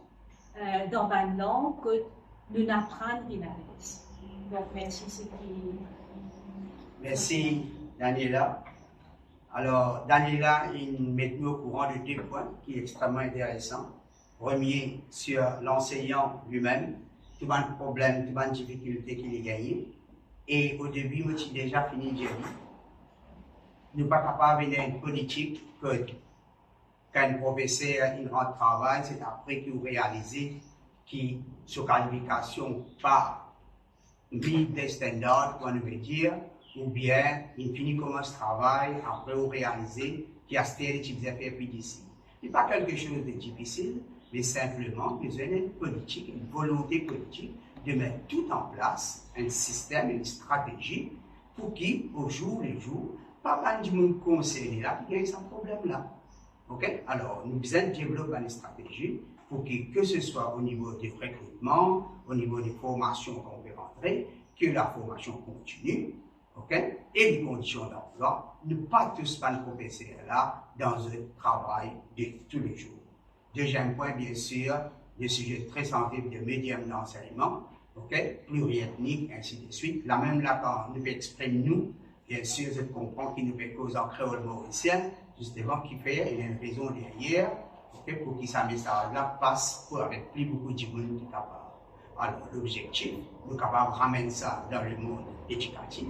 dans une langue que nous n'apprenons bien à l'aise. Donc, merci. Merci, Daniela. Alors, Daniela, il met nous au courant de deux points qui est extrêmement intéressant. Premier, sur l'enseignant lui-même, tout le problème, toute la difficulté qu'il a gagné. Et au début, moi, j'ai déjà fini de dire, nous ne sommes pas capables de une politique que quand un professeur il rentre au travail, c'est après qu'il réalise que sa qualification pas mis des standards, on veut dire, ou bien il finit commence ce travail, après il réalise qu'il y a des types d'affaires d'ici. Ce n'est pas quelque chose de difficile, mais simplement besoin d'une politique, une volonté politique de mettre tout en place, un système, une stratégie, pour qui, au jour le jour, pas mal de monde concerné là qui a ce problème-là. Okay? Alors, nous devons développer une stratégie pour que ce soit au niveau du recrutement, au niveau des formations qu'on peut rentrer, que la formation continue, okay? Et les conditions d'emploi, ne pas tous pas nous professeurs là dans le travail de tous les jours. Deuxième point, bien sûr, des sujets très sensibles de médium d'enseignement, okay? Pluriethnique, ainsi de suite. La même là, quand nous exprimons nous, bien sûr, je comprends qu'il nous fait cause en créole mauricien, justement, qui fait, il y a une raison derrière, okay, pour que ce message-là passe avec plus beaucoup de monde qui est capable. Alors, l'objectif, nous sommes capables de ramener ça dans le monde éducatif,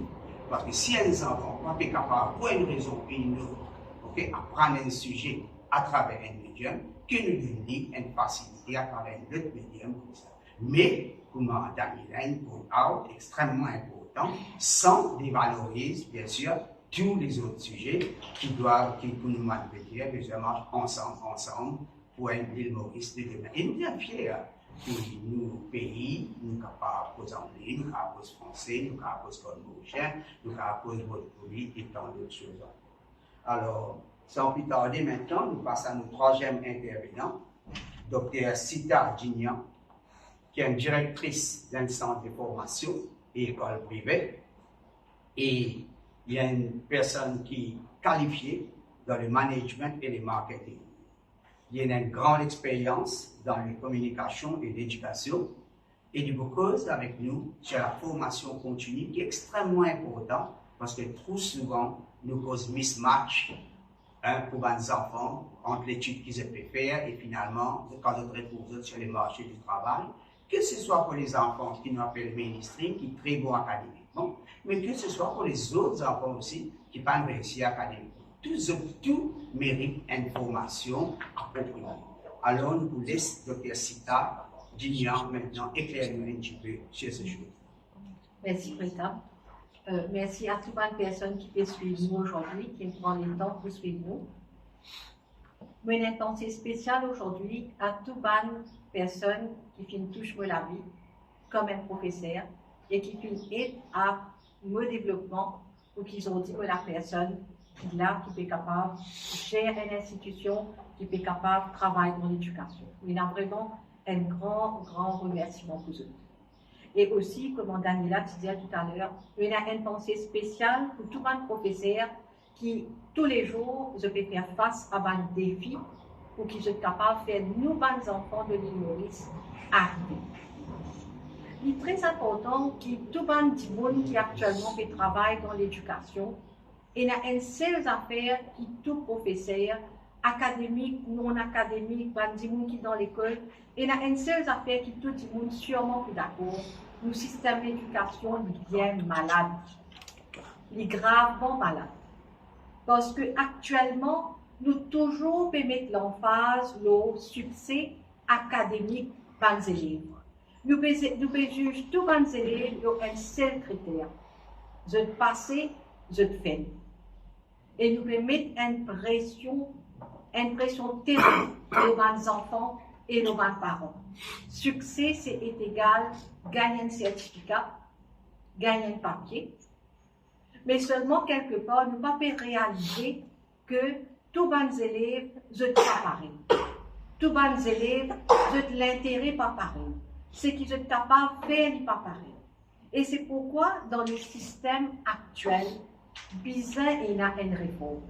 parce que si un enfant n'est pas capable, pour une raison ou une autre, okay, apprendre un sujet à travers un médium, que nous lui donne une facilité à travers un autre médium comme ça. Mais, comme Daniela, un point extrêmement important, sans dévaloriser, bien sûr, tous les autres sujets qui nous manifester, que ça marche ensemble, pour l'île Maurice de demain. Et nous sommes fiers pour nos pays, nous sommes capables de anglais, nous sommes capables de français, nous sommes capables de mauricien, nous sommes capables de votre pays et tant d'autres choses. Alors, sans plus tarder maintenant, nous passons à notre troisième intervenant, Dr. Sita Djignan, qui est une directrice d'un centre de formation et école privée. Et il y a une personne qui est qualifiée dans le management et le marketing. Il y a une grande expérience dans les communications et l'éducation. Et du cause avec nous sur la formation continue qui est extrêmement importante parce que trop souvent nous cause mismatch pour les enfants entre l'étude qu'ils peuvent faire et finalement quand ils retrouvent sur les marchés du travail, que ce soit pour les enfants qui nous appellent mainstream, qui sont très bons académiquement, mais que ce soit pour les autres enfants aussi qui n'ont pas réussi académiquement. Tout mérite une formation appropriée. Alors, nous vous laissons Dr. Sita Djignan maintenant éclairer un petit peu sur ce choses. Merci, Président. Merci à toutes les personnes qui peuvent suivre nous aujourd'hui, qui prennent le temps pour suivre nous. Une pensée spéciale aujourd'hui à toutes les personnes qui viennent toucher la vie, comme un professeur, et qui viennent aider à mon développement pour qu'ils ont dit que la personne qui est là, qui est capable de gérer une institution, qui est capable de travailler dans l'éducation. Il y a vraiment un grand remerciement pour eux. Et aussi, comme Daniela disait tout à l'heure, il y a une pensée spéciale pour tous les professeurs qui, tous les jours, je peux faire face à un défi pour qu'ils soient capables de faire nous, les enfants de l'île Maurice, arriver. il est très important que tout le monde qui actuellement fait travail dans l'éducation, il y a une seule affaire qui tout professeur, académique, non académique, des gens qui dans l'école, il y a une seule affaire qui tout le monde sûrement plus d'accord. Le système d'éducation est bien malade. Il est gravement malade. Parce que actuellement, nous toujours mettre l'emphase le succès académique des élèves. Nous pouvons juger tous les élèves sur un seul critère. Je passer, je fais. Et nous pouvons mettre une pression terrible sur nos enfants et nos parents. Succès, c'est égal gagner un certificat, gagner un papier. Mais seulement quelque part, nous ne pouvons pas réaliser que tous les élèves ne sont pas pareils. Tous les élèves ont l'intérêt pas pareil. Ce qu'ils sont capables de faire n'est pas pareil. Et c'est pourquoi, dans le système actuel, besoin il y a une réforme.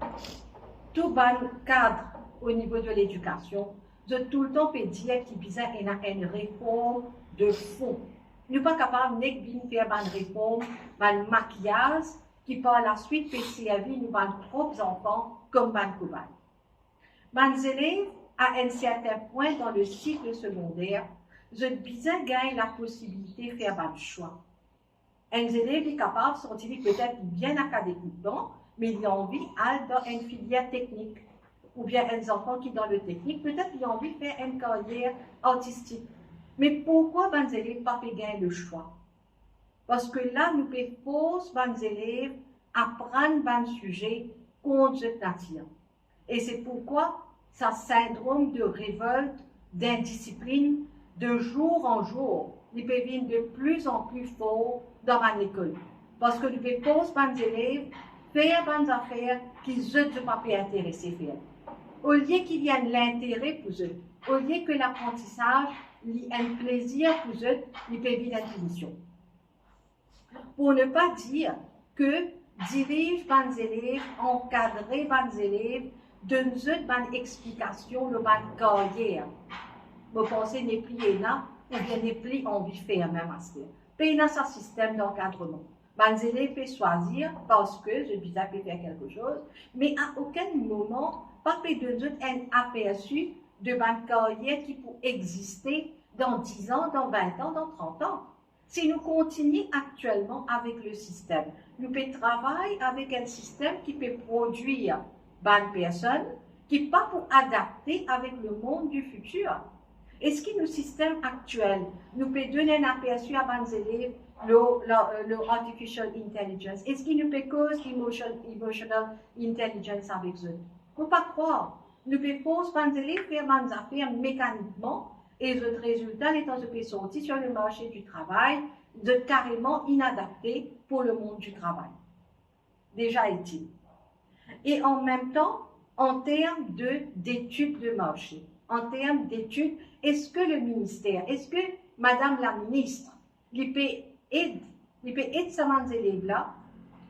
Tout le cadre au niveau de l'éducation, je tout le temps peux dire qu'il y a une réforme de fond. Nous ne sommes pas capables de faire une réforme, un maquillage, qui par la suite peut servir nos propres enfants comme un cobaye. Les élèves, à un certain point dans le cycle secondaire, je bien gagner la possibilité de faire un choix. Un élève est capable de sortir peut-être bien académiquement, mais il a envie d'aller dans une filière technique. Ou bien un enfant qui dans le technique, peut-être il a envie de faire une carrière artistique. Mais pourquoi les élèves ne peuvent pas gagner le choix? Parce que là, nous pouvons forcer les élèves à prendre un sujet contre cette nature. Et c'est pourquoi ce syndrome de révolte, d'indiscipline, de jour en jour, il peut venir de plus en plus fort dans l'école. Parce que nous pouvons forcer les élèves à faire des affaires qu'ils ne sont pas intéressés à faire. Au lieu qu'il y ait l'intérêt pour eux, au lieu que l'apprentissage ait un plaisir pour eux, il peut venir une punition. Pour ne pas dire que dirige les élèves, encadrer les élèves, donner une explication de la carrière. Vous pensez n'est plus là, ou bien n'est plus envie de faire même à ce faire. Puis dans ce système d'encadrement. Les élèves peuvent choisir parce que je dis à faire quelque chose, mais à aucun moment, pas de donner un aperçu de ma carrière qui peut exister dans 10 ans, dans 20 ans, dans 30 ans. Si nous continuons actuellement avec le système, nous pouvons travailler avec un système qui peut produire des personnes qui ne pas pour adapter avec le monde du futur. Est-ce que le système actuel nous peut donner un aperçu à nos élèves le artificial intelligence? Est-ce qu'il nous peut causer emotional intelligence avec eux? Il ne faut pas croire. Nous pouvons forcer nos élèves faire des affaires mécaniquement et le résultat étant de sortir sur le marché du travail de carrément inadapté pour le monde du travail. Déjà est-il. Et en même temps, en termes d'études de marché, en termes d'études, est-ce que le ministère, est-ce que Madame la ministre, il peut aider ces élèves-là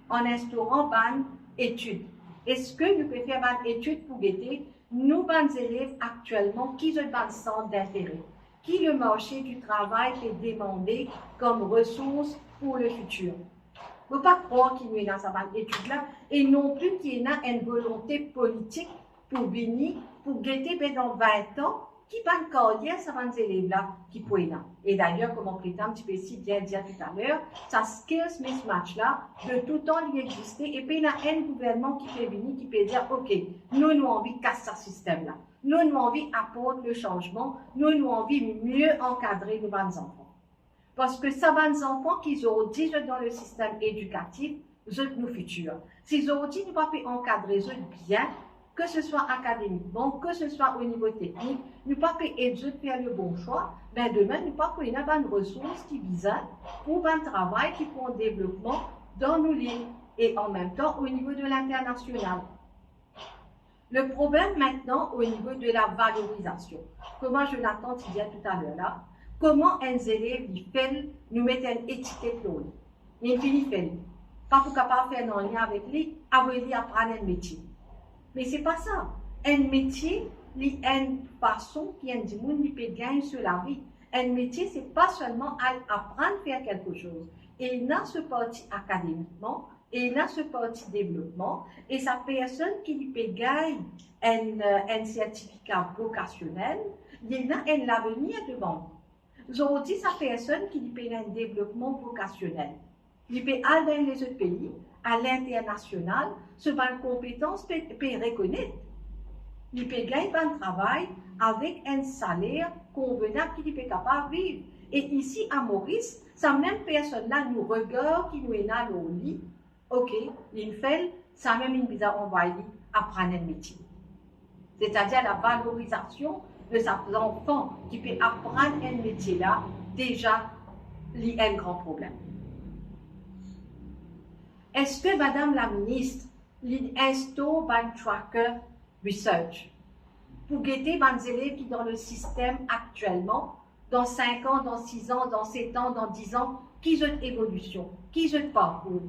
en instaurant une étude? Est-ce que nous pouvons faire une étude pour guetter nous, les élèves actuellement, qui ont un centre d'intérêt, qui le marché du travail peut demander comme ressource pour le futur? Il ne faut pas croire qu'il y a dans cette étude-là, et non plus qu'il y a une volonté politique pour venir, pour guetter dans 20 ans, qui va une carrière sur ces élèves-là qui pourraient là. Et d'ailleurs, comme on prétend un petit peu si bien dire tout à l'heure, ça skills mismatch-là, de tout temps il existait, et puis il y a un gouvernement qui peut venir, qui peut dire, OK, nous avons envie de casser ce système-là. Nous avons envie d'apporter le changement, nous avons envie de mieux encadrer nos enfants. Parce que ça va nos enfants qui ont dit dans le système éducatif, c'est nos futurs. S'ils ont dit nous ne pouvons pas encadrer bien, que ce soit académiquement, que ce soit au niveau technique, nous ne pouvons pas aider à faire le bon choix, ben demain, nous ne pouvons pas avoir une ressource qui vise pour un travail qui pour un développement dans nos lignes et en même temps au niveau de l'international. Le problème maintenant au niveau de la valorisation, comment je l'attends disait tout à l'heure là, comment un élève nous met une étiquette là, il finit faire, pas pour capable faire un lien avec lui, avant lui apprendre un métier. Mais ce n'est pas ça. Un métier, il y a une façon qui est du monde qui peut gagner sur la vie. Un métier, c'est pas seulement apprendre à faire quelque chose. Et il a ce parti académiquement, et il a ce parti développement, et sa personne qui lui peut gagner un certificat vocationnel, il a un avenir devant. Aujourd'hui, sa personne qui lui peut un développement vocationnel, il peut aller dans les autres pays, à l'international, ce bonne compétence peut reconnaître. Il peut gagner un travail avec un salaire convenable qu'il peut capable de vivre. Et ici, à Maurice, sa même personne-là nous regarde, qui nous est là au lit. Ok, il fait, ça même une bizarre envoyé apprendre un métier. C'est-à-dire la valorisation de ses enfants qui peut apprendre un métier-là, déjà, il y a un grand problème. Est-ce que Madame la ministre instaure un tracker research pour guetter les élèves qui dans le système actuellement, dans 5 ans, dans 6 ans, dans 7 ans, dans 10 ans, qui ont évolution, qui ont parcours?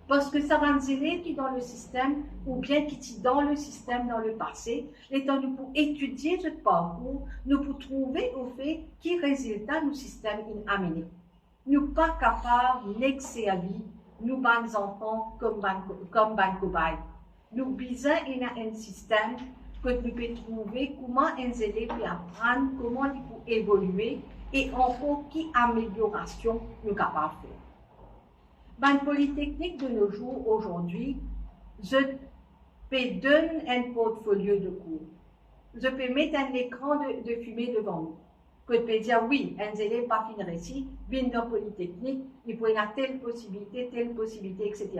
Parce que ça va les élèves qui dans le système, ou bien qui sont dans le système dans le passé, étant nous pour étudier ce parcours, nous pour trouver au fait qui résultat nous système amené. Nous pas capables d'exercer nous bonnes enfants comme ban cobaye. Nous besoin un système que nous pouvons trouver comment un élève peut apprendre, comment il peut évoluer et encore qui amélioration nous capables de faire. Ban Polytechnique de nos jours aujourd'hui, je peux donner un portfolio de cours. Je peux mettre un écran de fumée devant nous. Que je peux dire oui, un élève pas fini ici, vient dans Polytechnique, il peut y avoir telle possibilité, etc.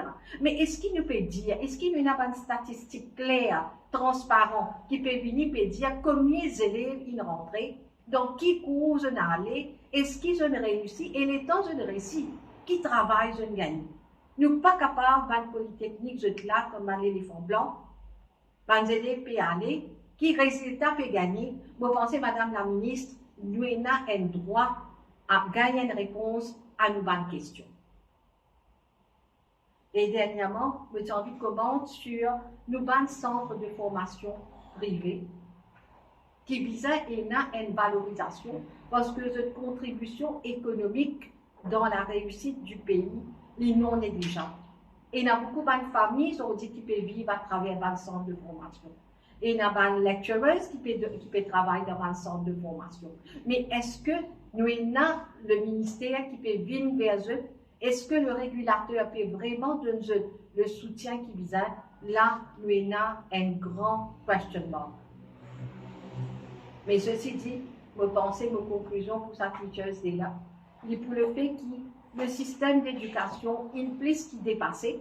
Mais est-ce qu'il nous peut dire, est-ce qu'il y a une statistique claire, transparente, qui peut venir et dire combien d'élèves ils rentrent, dans qui cours ils ont allé, est-ce qu'ils ont réussi, et les temps ils ont réussi, qui travaillent ils ont gagné. Nous ne sommes pas capables, dans Polytechnique, de là comme un éléphant blanc, les élèves peuvent aller, qui résultat peut gagner. Vous pensez, Madame la ministre, nous avons un droit à gagner une réponse à nos bonnes questions. Et dernièrement, je suis envie de commenter sur nos bons centres de formation privés qui visent à une valorisation parce que cette contribution économique dans la réussite du pays est non négligeable. Et il y a beaucoup de familles qui peuvent vivre à travers un centre de formation. Et il y a des lecturers qui peuvent travailler dans un centre de formation. Mais est-ce que nous avons le ministère qui peut venir vers eux? Est-ce que le régulateur peut vraiment donner le soutien qui vise? Là, nous avons un grand questionnement. Mais ceci dit, je pense que ma conclusion pour cette feature est là. Et pour le fait que le système d'éducation est plus qui dépassé.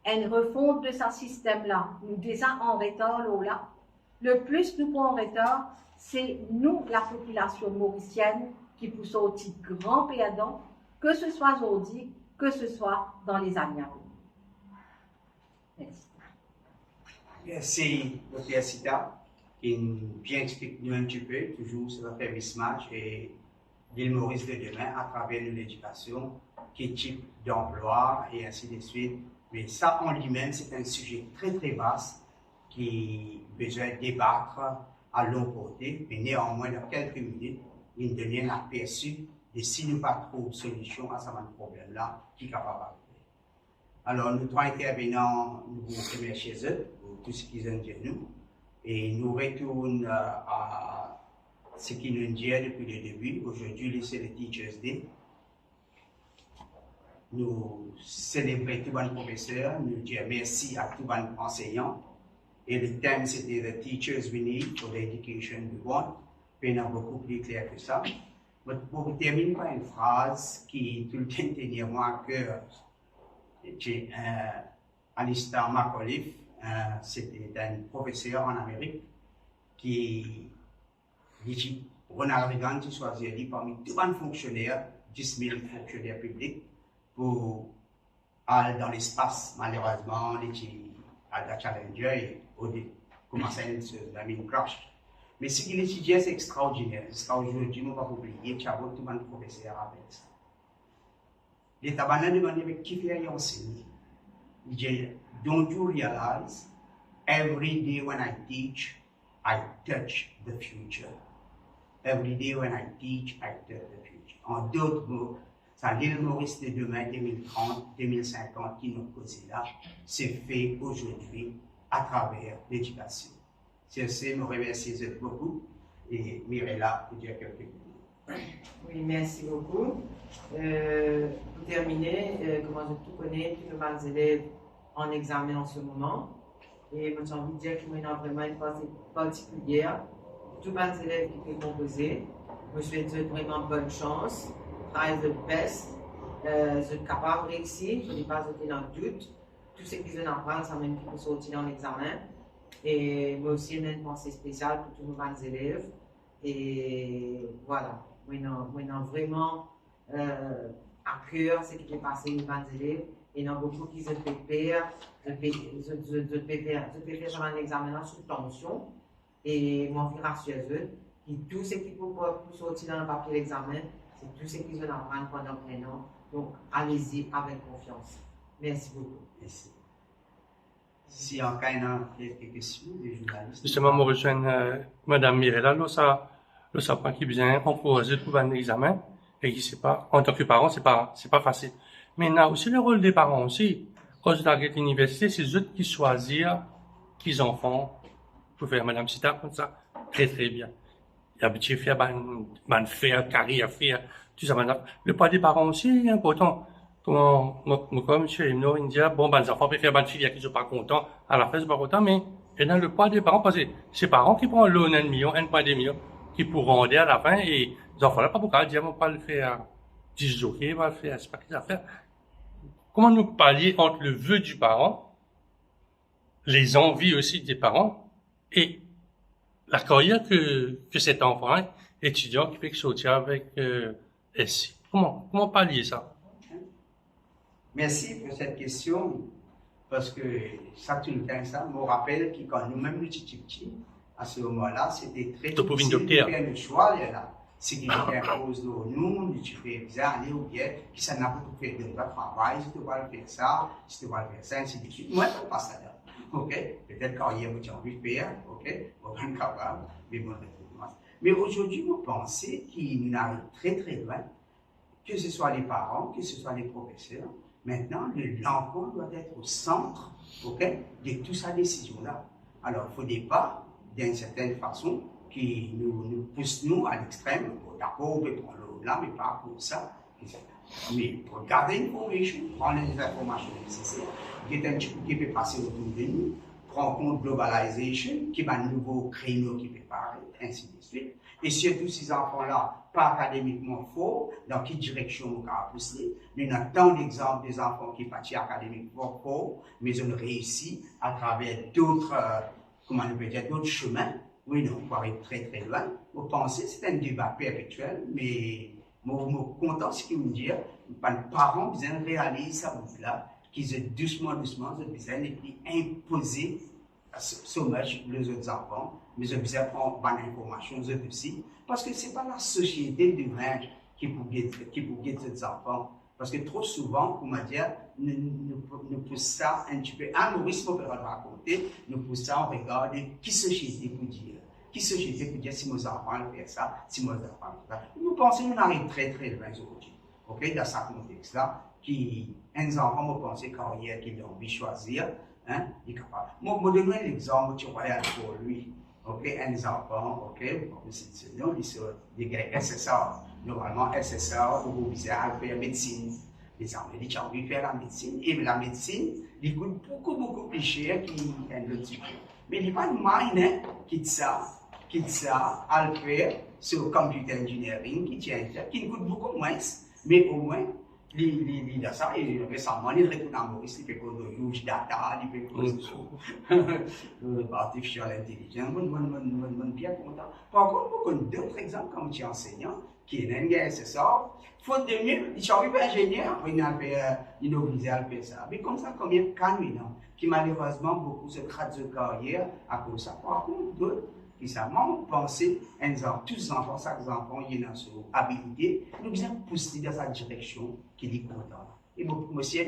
Une refonte de ce système-là, nous déjà en retard là. Le plus nous sommes en retard, c'est nous, la population mauricienne, qui pour sortir grand perdant, que ce soit aujourd'hui, que ce soit dans les années à venir. Merci, Dr. Sita, qui bien explique nous un petit peu, toujours sur le fermissage et l'île Maurice de demain à travers l'éducation, quel type d'emploi et ainsi de suite. Mais ça en lui-même, c'est un sujet très très vaste qui a besoin de débattre à long portée. Mais néanmoins, dans quelques minutes, il devient aperçu de si nous pas trop de solution à ce problème-là qui est capable de. Alors, nous trois intervenants, nous vous remercions chez eux pour tout ce qu'ils ont dit à nous. Et nous retournons à ce qu'ils nous disent depuis le début. Aujourd'hui, c'est le Teachers Day. Nous célébrons tous les professeurs, nous disons merci à tous les enseignants. Et le thème c'était The Teachers We Need for the Education We Want. Il y a beaucoup plus clair que ça. Mais pour terminer par une phrase qui tout le temps tenait moi à cœur, c'est Alistair McAuliffe, c'était un professeur en Amérique qui dit Ronald Reagan qui choisit parmi tous les fonctionnaires, 10 000 fonctionnaires publics, pour aller dans l'espace, malheureusement, à la Challenger et commencer à une crash. Mais ce qu'il étudiait, c'est extraordinaire. Jusqu'à aujourd'hui, on ne va pas oublier qu'il y a beaucoup de professeurs avec ça. Les tabacs demandent avec qui fait enseigner. Il dit, don't you realize, every day when I teach, I touch the future. every day when I teach, I tell the future. En d'autres mots, ça l'île Maurice de demain, 2030, 2050, qui nous cause là, c'est fait aujourd'hui à travers l'éducation. Je me remercie beaucoup et Mirella pour dire quelques mots. Oui, merci beaucoup. Pour terminer, comment je tout connais, tous nos élèves en examen en ce moment. Et moi, j'ai envie de dire qu'il y a vraiment une pensée particulière. Tous mes élèves qui peuvent composer, moi, je vais dire vraiment bonne chance. Try the best. Vous êtes capable de réussir, je n'ai pas été dans le doute. Tout ce qu'ils ont apprendre, ça même qui peut sortir dans l'examen. Et moi aussi, j'ai une pensée spéciale pour tous nos élèves. Et voilà, moi, vraiment à cœur ce qui est passé aux élèves. Et il y en a beaucoup qui se préparent, je faire un examen sous tension. Et moi, je suis rassurée que tout ce qui peut sortir dans le papier d'examen, c'est tout ce qu'ils vont apprendre pendant un an. Donc, allez-y avec confiance. Merci beaucoup. Merci. Si en cas il y a quelques questions, les journalistes. Justement, je rejoins Mme Mirella. Là, ça prend qui bien encourager pour un examen et qui sait pas, en tant que parent, c'est pas facile. Mais il y a aussi le rôle des parents aussi. Quand je suis à l'université, c'est eux qui choisissent qu'ils en font pour faire Mme Sita comme ça. Très, très bien. Il y a habitué à faire, carrière, faire, tout ça. Le poids des parents aussi est important. Comme M. Emno, il dit, bon, les enfants peuvent faire des filières qui ne sont pas contents, à la fin, ils ne sont pas contents, mais il y a le poids des parents, parce que c'est les parents qui prennent l'eau 1 million, 1,2 million, qui pourront aider à la fin, et les enfants là, pas beaucoup, ils disent, on va pas le faire 10 jours, on va le faire, c'est pas qu'ils vont faire. Comment nous pallier entre le vœu du parent, les envies aussi des parents, et la carrière que cet enfant, étudiant, qui fait sortir avec SI. Comment pallier ça? Merci pour cette question, parce que ça, tout le temps, ça me rappelle que quand nous-mêmes nous étions à ce moment-là, c'était très difficile de faire le choix, là. Ce qui nous impose nous, tu fais bizarre, aller ou bien, qui ça n'a pas fait de notre travail, si tu vas faire ça, si tu vas faire ça, ainsi de suite. Moi, je ne pas ça là. Ok? Peut-être carrière, tu as envie de faire, ok? On va être capable, mais bon, mais aujourd'hui, vous pensez qu'il arrive très très loin, que ce soit les parents, que ce soit les professeurs. Maintenant, l'enfant doit être au centre, ok, de toute sa décision-là. Alors, il ne faudrait pas, d'une certaine façon, qui nous pousse nous à l'extrême. D'accord, on peut prendre l'eau là, mais pas pour ça. Mais pour garder l'information, prendre les informations nécessaires, qui est un petit peu qui peut passer autour de nous, prendre compte globalisation, qui va un nouveau créneau qui peut paraître, ainsi de suite. Et surtout ces enfants-là, pas académiquement forts, dans quelle direction on va pousser. Nous avons tant d'exemples des enfants qui partent académiquement forts, mais ils ont réussi à travers d'autres, comment on peut dire, d'autres chemins. Oui, non, on peut aller très très loin. Vous pensez, c'est un débat perpétuel, mais moi, je suis content de ce que vous me dites. Les parents besoin de réaliser ça, là, qu'ils ont doucement, ils ont besoin d'imposer so much les autres enfants, mais ils ont besoin de prendre bonne information, eux aussi, parce que ce n'est pas la société de range qui peut guider ces enfants. Parce que trop souvent, comment dire, nous poussons ça un petit peu, un Maurice peut raconter, nous poussons ça, on regarde qui société peut dire. Qui société peut dire si nos enfants font ça, si nos enfants font ça. Nous pensons qu'on arrive très très loin aujourd'hui. Ok, dans ce contexte-là, un enfant me pense carrière qu'il a envie de choisir, hein, il est capable. Moi, je donne un exemple, tu vois, pour lui. Ok, un enfant, ok, c'est des SSR. Normalement, SSR, vous visez à faire médecine. Les enfants disent, j'ai envie de faire la médecine. Et la médecine, il coûte beaucoup plus cher qu'un autre type. Mais il n'y a pas de moyen qui dit ça, à le faire sur le computer engineering, qui coûte beaucoup moins. Mais au moins, il a ça, et récemment, il répond à Maurice, il fait cause de huge data, il fait cause de artificial intelligence, je suis bien content. Par contre, je connais d'autres exemples comme tu es enseignant, qui est un gars, c'est ça. Faute de mieux, il s'en fait ingénieur, il est obligé à faire ça. Mais comme ça, combien de cas, qui malheureusement, beaucoup se traitent de carrière à cause de ça. Par contre, d'autres, qui savent penser, tous les enfants, chaque enfant, il a son habilité, nous devons pousser dans sa direction qui est content. Et moi,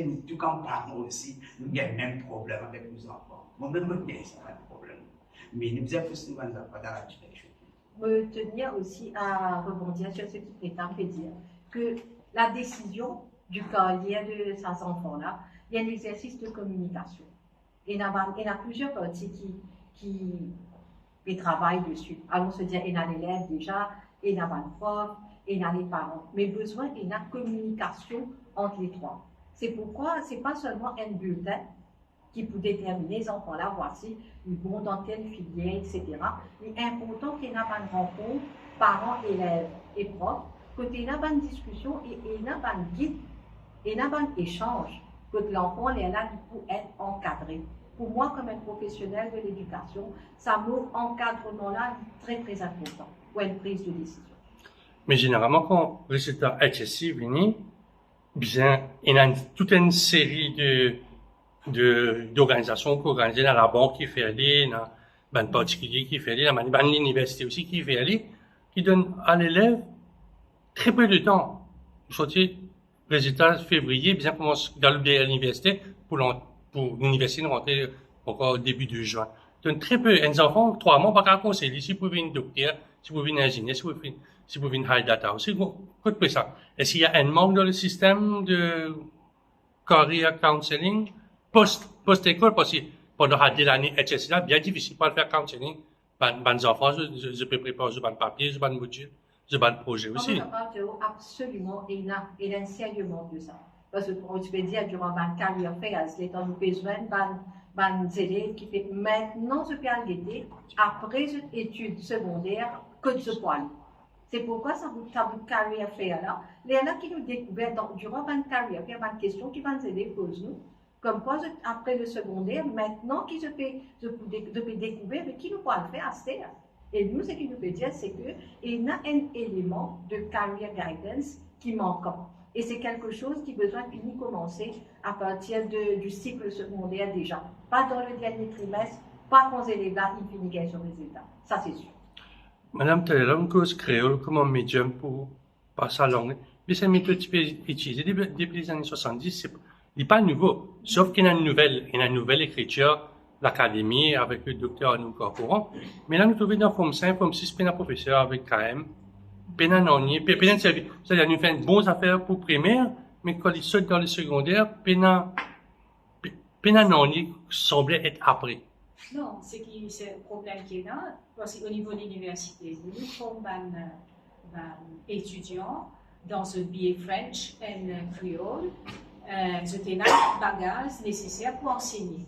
nous, tout comme parents aussi, nous avons le même problème avec nos enfants. Moi-même, je n'ai pas de problème. Mais nous devons pousser nos enfants dans la direction. me tenir aussi à rebondir sur ce qui prétend dire que la décision du carrière de ces enfants-là, il y a un exercice de communication. Et il y a plusieurs parties qui travaillent dessus. Alors, on se dit, il y a l'élève déjà, il y a le prof, il y a les parents. Mais besoin, il y a communication entre les trois. C'est pourquoi ce n'est pas seulement un bulletin qui peut déterminer les enfants-là, voici, ils vont dans telle filière, etc. Il est important qu'il y ait une rencontre, parents, élèves et profs, qu'il y ait une discussion et un guide, et un échange, que l'enfant est là pour être encadré. Pour moi, comme un professionnel de l'éducation, ça mot encadrement-là est très, très important pour une prise de décision. Mais généralement, quand le résultat HSI vient, bien, il y a toute une série d'organisations qui organisent dans la banque qui fait aller, dans le particulier qui fait aller, dans l'université aussi qui fait aller, qui donne à l'élève très peu de temps. Sortir résultat février, bien commence dans l'université pour l'université de rentrer encore au début de juin. Donc très peu, les enfants, 3 mois, pas qu'à conseiller, si vous pouvez une docteur, si vous pouvez une ingénieur, si vous pouvez une high data aussi, écoutez ça. Est-ce qu'il y a un manque dans le système de career counseling post-école, parce que pendant l'année HSC là, bien difficile de faire counseling. Les enfants, je peux préparer, je vais papier, je vais module, je vais projet aussi. Absolument, il y a un enseignement de ça. Parce que, tu peux dire, durant ma carrière, les temps nous besoin des élèves qui fait maintenant ce qu'elle était, après cette étude secondaire, que ce point. C'est pourquoi ça vous carrière faire là. Les gens qui nous découvrent durant ma carrière, il y a une question qui va nous aider pour nous. Comme quoi, après le secondaire, maintenant, qui se peut découvrir, mais qui nous peut le faire à ce terre. Et nous, ce qu'il nous peut dire, c'est qu'il y a un élément de career guidance qui manque. Et c'est quelque chose qui a besoin de commencer à partir du cycle secondaire déjà. Pas dans le dernier trimestre, pas quand les élèves là, ils finissent son résultat. Ça, c'est sûr. Madame Taylor, une cause créole comme un médium pour passer à langue. Mais c'est une méthode qui peut être utilisée depuis les années 70. Il n'est pas nouveau. Sauf qu'il y a une nouvelle écriture, l'académie, avec le docteur Anouk Corcoran. Mais là, nous trouvons dans Forme 5, Forme 6, puis un professeur avec KM. Pénan non, c'est-à-dire nous fait de bonnes affaires pour primaire, mais quand ils sautent dans le secondaire, pénan non, semblait être après. Non, c'est le problème qui est là, parce qu'au niveau de l'université, nous sommes étudiants dans ce BA French et Creole, c'était là le bagage nécessaire pour enseigner.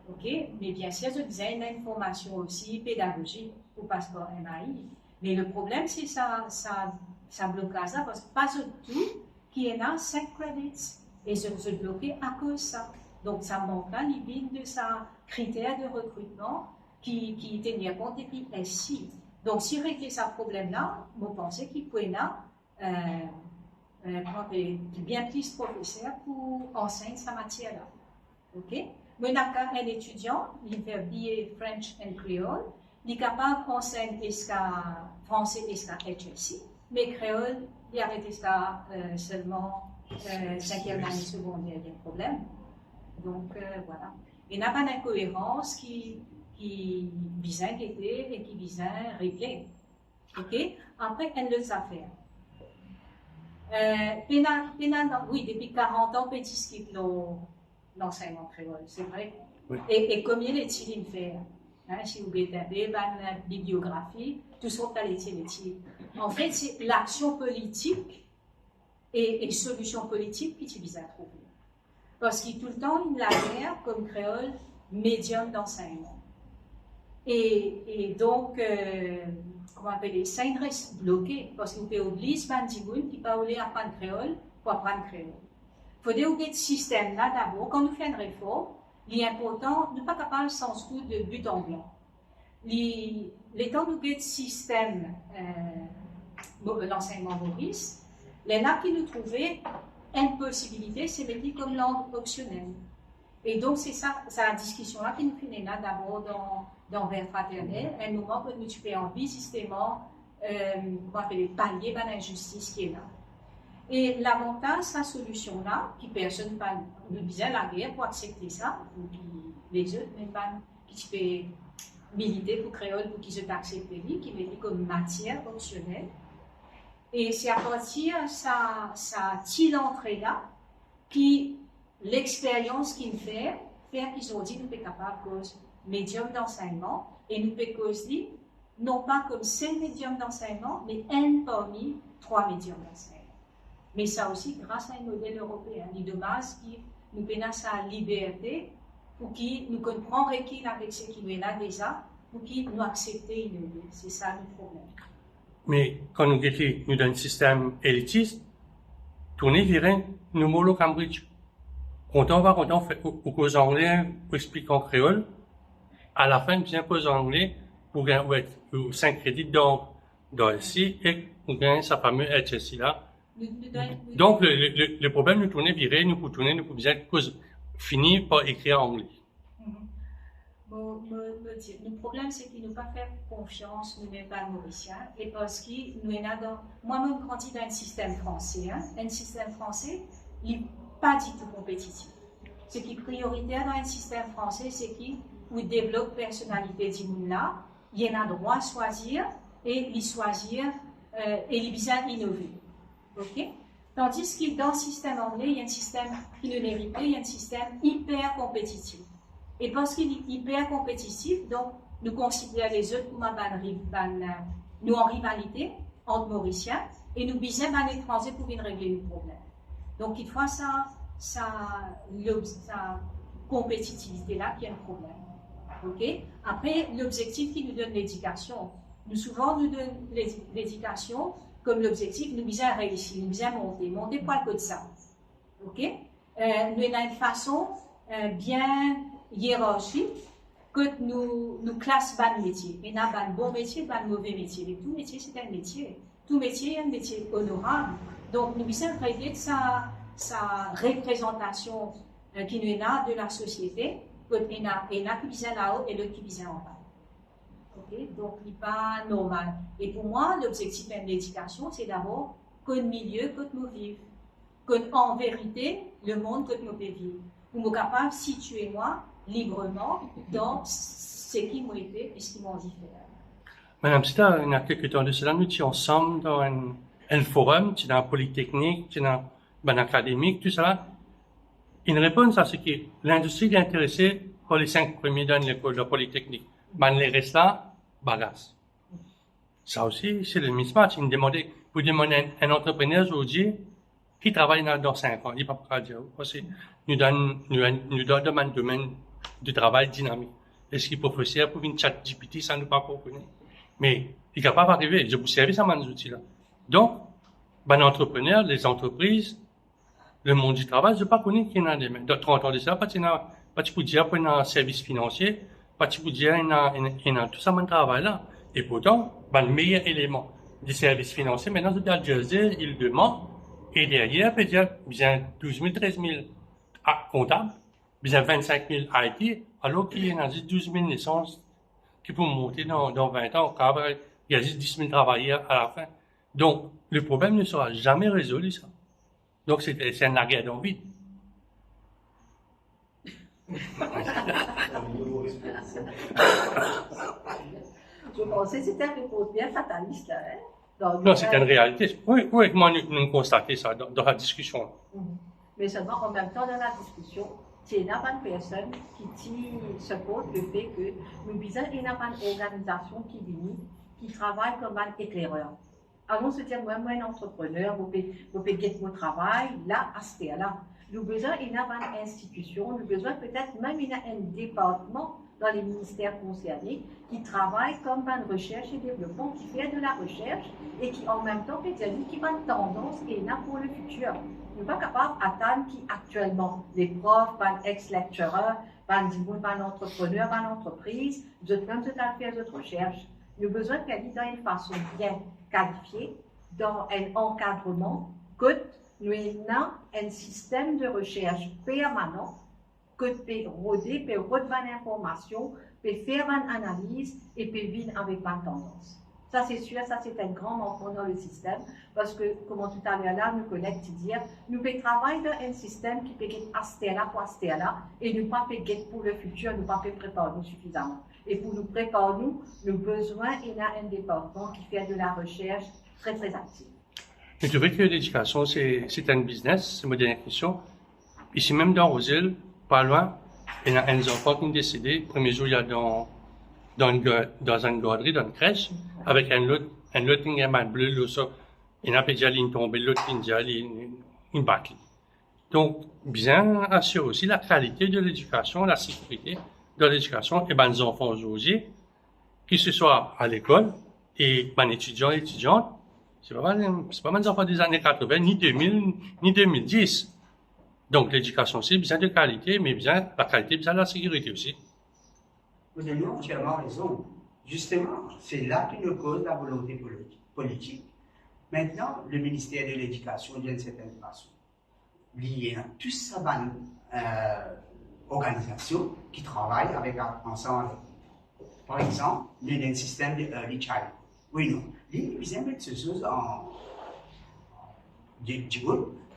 Ok, mais bien sûr, je disais une information aussi pédagogique pour passeport MAI. Mais le problème, c'est ça bloque ça, parce que pas tout qui est là 5 credits. Et je bloqué à cause de ça. Donc, ça manque là, l'idée de ça critère de recrutement qui tenait compte et puis SI. Donc, si régler ce problème-là, je pensais qu'il pouvait là, bien plus professeurs pour enseigner cette matière-là. Ok? Mais un étudiant, il fait BA French and Creole, il est capable d'enseigner français et HSI, mais créole, il a arrêté ça seulement 5e année secondaire, il y a un problème. Donc voilà. Il n'y a pas d'incohérence qui vise à inquiéter et qui vise à régler. Ok? Après, une autre affaire. Oui, depuis 40 ans, petit skip l'enseignement créole, c'est vrai. Oui. Et combien est-il faire? Si vous regardez la bibliographie, tout ça, en fait, c'est l'action politique et solution politique qui vise à trouver. Parce qu'il y a tout le temps une guerre comme créole médium d'enseignement. Et donc, comment appeler ça, il reste bloqué. Parce que vous pouvez oublier ce bandimoun qui va aller apprendre créole pour apprendre créole. Il faut dérouler ce système-là d'abord. Quand nous faisons une réforme, il est important de ne pas capable sans coup de but en blanc. Les temps nous avons système l'enseignement Maurice, les là qui nous trouvaient une possibilité, c'est mettre comme langue optionnelle. Et donc c'est ça la discussion là qui nous finit là d'abord dans vers fraternel, un moment que nous tu envie systémement pallier à l'injustice qui est là. Et l'avantage, sa solution là, qui personne pas nous disait la guerre pour accepter ça, ou qui les autres même pas qui peut militer pour créole pour qu'ils se acceptent qui met comme matière optionnelle. Et c'est à partir de sa petite entrée là, qui l'expérience qu'ils fait qu'ils ont dit nous sommes capables de cause médium d'enseignement et nous pouvons causer non pas comme 5 médiums d'enseignement, mais un parmi 3 médiums d'enseignement. Mais ça aussi grâce à un modèle européen. Il est dommage que nous avons sa liberté pour qu'ils nous comprennent avec ce qui nous est là déjà, pour qu'ils nous acceptent innover. C'est ça le problème. Mais quand nous avons un système élitiste, tourner virer nous mollo Cambridge. Quand on fait aux anglais pour expliquer en créole, à la fin, bien aux anglais pour gagner 5 crédits dans ici et pour gagner sa fameuse HSI là. Donc le problème nous tourner virer, nous pour tourner, nous pour bien finir par écrire en anglais. Le problème, c'est qu'il ne pas faire confiance, nous n'êtes pas mauriciens, et parce que nous sommes moi-même grandi dans un système français. Un système français, il n'est pas du tout compétitif. Ce qui est prioritaire dans un système français, c'est qu'il développe la personnalité du monde là, il y a droit à choisir, et il choisir, et il bien innover. Ok? Tandis que dans le système anglais, il y a un système qui ne mérite pas, il y a un système hyper compétitif. Et parce qu'il est hyper compétitif, donc nous considérons les autres comme nous en rivalité entre Mauriciens et nous bisons à l'étranger pour venir régler le problème. Donc, il faut sa compétitivité-là qui est un problème. Okay? Après, l'objectif qui nous donne l'éducation, nous donne l'éducation comme l'objectif, nous bisons à réussir, nous bisons à monter pas le code ça. Okay? Nous avons une façon bien hiérarchique que nous classons par métier. Il y a un bon métier, un mauvais métier. Mais tout métier, c'est un métier. Tout métier est un métier honorable. Donc, nous sommes régler de sa représentation qui nous est là de la société. Il y en a qui vient là-haut et l'autre qui vient en bas. Okay? Donc, il n'est pas normal. Et pour moi, l'objectif de l'éducation, c'est d'abord que le milieu que nous vivons. Que, en vérité, le monde que nous vivons. Pour nous capables de situer moi librement dans ce qui m'ont été et ce qui m'ont dit faire. Madame Sita, il y a quelques temps de cela, nous étions ensemble dans un forum, dans la polytechnique, dans l'académique, tout ça. Une réponse à ce que l'industrie est intéressée pour les 5 premiers dans l'école de polytechnique. Mais les restants, bagages. Ça aussi, c'est le mismatch. Vous demandez un entrepreneur aujourd'hui qui travaille dans 5 ans, il ne peut pas dire. Parce que nous donnons un domaine de travail dynamique. Est-ce qu'il est professeur pour une chat GPT, ça ne nous pas connaître. Mais il est capable d'arriver. Je vous servis à mes outils là. Donc, entrepreneur, les entreprises, le monde du travail, je ne pas connaître qu'il y en a des mains. Dans 30 ans de ça, pas tu peux dire qu'il y a un service financier, pas tu peux dire qu'il y a tout ça, mon travail là. Et pourtant, le meilleur élément du service financier, maintenant, je dois dire, il demande, et derrière, peut dire, bien 12 000, 13 000 comptables, bien 25 000 IT, alors qu'il y a 12 000 naissances qui peuvent monter dans 20 ans, il y a juste 10 000 travailleurs à la fin. Donc, le problème ne sera jamais résolu, ça. Donc, c'est un guerre dans le vide. Je pensais que c'était une réponse bien fataliste, là. Hein? Non, c'est une réalité. Oui, moi, nous constatons ça dans la discussion. Mais seulement, en même temps, dans la discussion, il y a une personne qui se pose le fait que nous avons une organisation qui travaille comme un éclaireur. Alors, on se dit, moi, un entrepreneur, vous pouvez gagner mon travail, là, à ce là. Nous avons besoin d'une institution, nous avons besoin peut-être même d'un département dans les ministères concernés qui travaille comme une recherche et développement, qui fait de la recherche et qui en même temps peut dire qui va une tendance et là pour le futur. Nous ne sommes pas capables d'attendre qui actuellement, les profs, les ex-lectureurs, les entrepreneurs, les entreprises, nous devons faire cette recherche. Nous avons besoin qu'elle dans une façon bien qualifiée, dans un encadrement, que nous ayons un système de recherche permanent, que peut roder, peut relever l'information, peut faire une analyse et peut vivre avec la tendance. Ça, c'est sûr, ça, c'est un grand manquement dans le système, parce que, comme tout à l'heure, là, nous collègues dire, nous pouvons travailler dans un système qui peut être astella pour astella, et nous pas peut pour le futur, nous pas peut préparer nous suffisamment. Et pour nous préparer nous besoin, il y a un département qui fait de la recherche très, très active. Je trouvais que l'éducation, c'est un business, c'est ma dernière question. Ici, même dans Roselle, pas loin, il y a un enfant qui a décidé, le premier jour, il y a dans une garderie, dans une crèche, avec un lot de mal bleu, là, ça. Il y a déjà ligne tombée, l'autre ligne déjà une bâcle. Donc, bien assurer aussi la qualité de l'éducation, la sécurité de l'éducation, et ben, les enfants aujourd'hui, que ce soit à l'école, et ben, étudiants et étudiantes, c'est pas mal des enfants des années 80, ni 2000, ni 2010. Donc, l'éducation, c'est bien de qualité, mais bien, la qualité, bien la sécurité aussi. Vous avez entièrement raison. Justement, c'est là que nous cause la volonté politique. Maintenant, le ministère de l'Éducation, d'une certaine façon, lié à toute sa organisation qui travaille ensemble. Par exemple, il y a un système de early child. Oui, non. Ils aiment mettre ces choses en Djibouti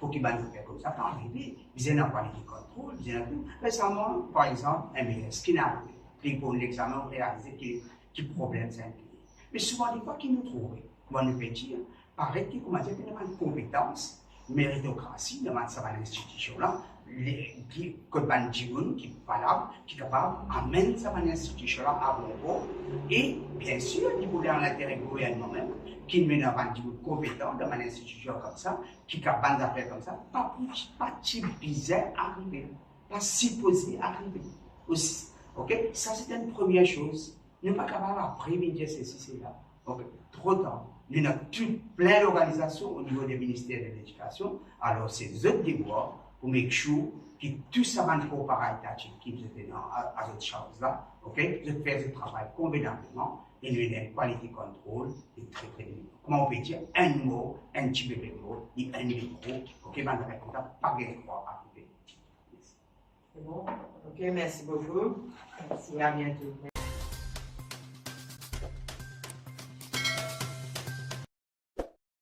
pour qu'ils fassent comme ça, quand arriver. Ils aiment avoir qualité contrôle, ils aiment tout. Récemment, par exemple, MES, qui n'a arrivé. Puis pour l'examen, on réalise qu'il problème c'est un pays. Mais souvent, des fois, qu'ils nous trouvent, moi, nous peut dire, paraît qu'il commence à avoir une compétence, méritocratie dans cette institution-là, qui est qui est valable, qui est capable d'amener cette institution-là à bon port. Et bien sûr, il voulait en intérêt gouvernement même, qui mène un compétent dans une institution comme ça, qui est capable de faire comme ça, pas bizarre arriver, pas supposé arriver aussi. Ok, ça c'est une première chose. Nous ne sommes pas capables de prévenir ceci, cela. Ok, trop tard. Nous avons plein d'organisations au niveau des ministères de l'Éducation. Alors, c'est eux devoir pour make sure que tout ça va être coopératif qui nous est à cette chose-là. Ok, de faire ce travail convenablement et nous avons une qualité contrôle et très très bien. Comment on peut dire un mot, un petit peu de mot et un micro. Ok, maintenant, on n'a pas de droit à arriver. C'est bon? Ok, merci beaucoup. Merci, à bientôt.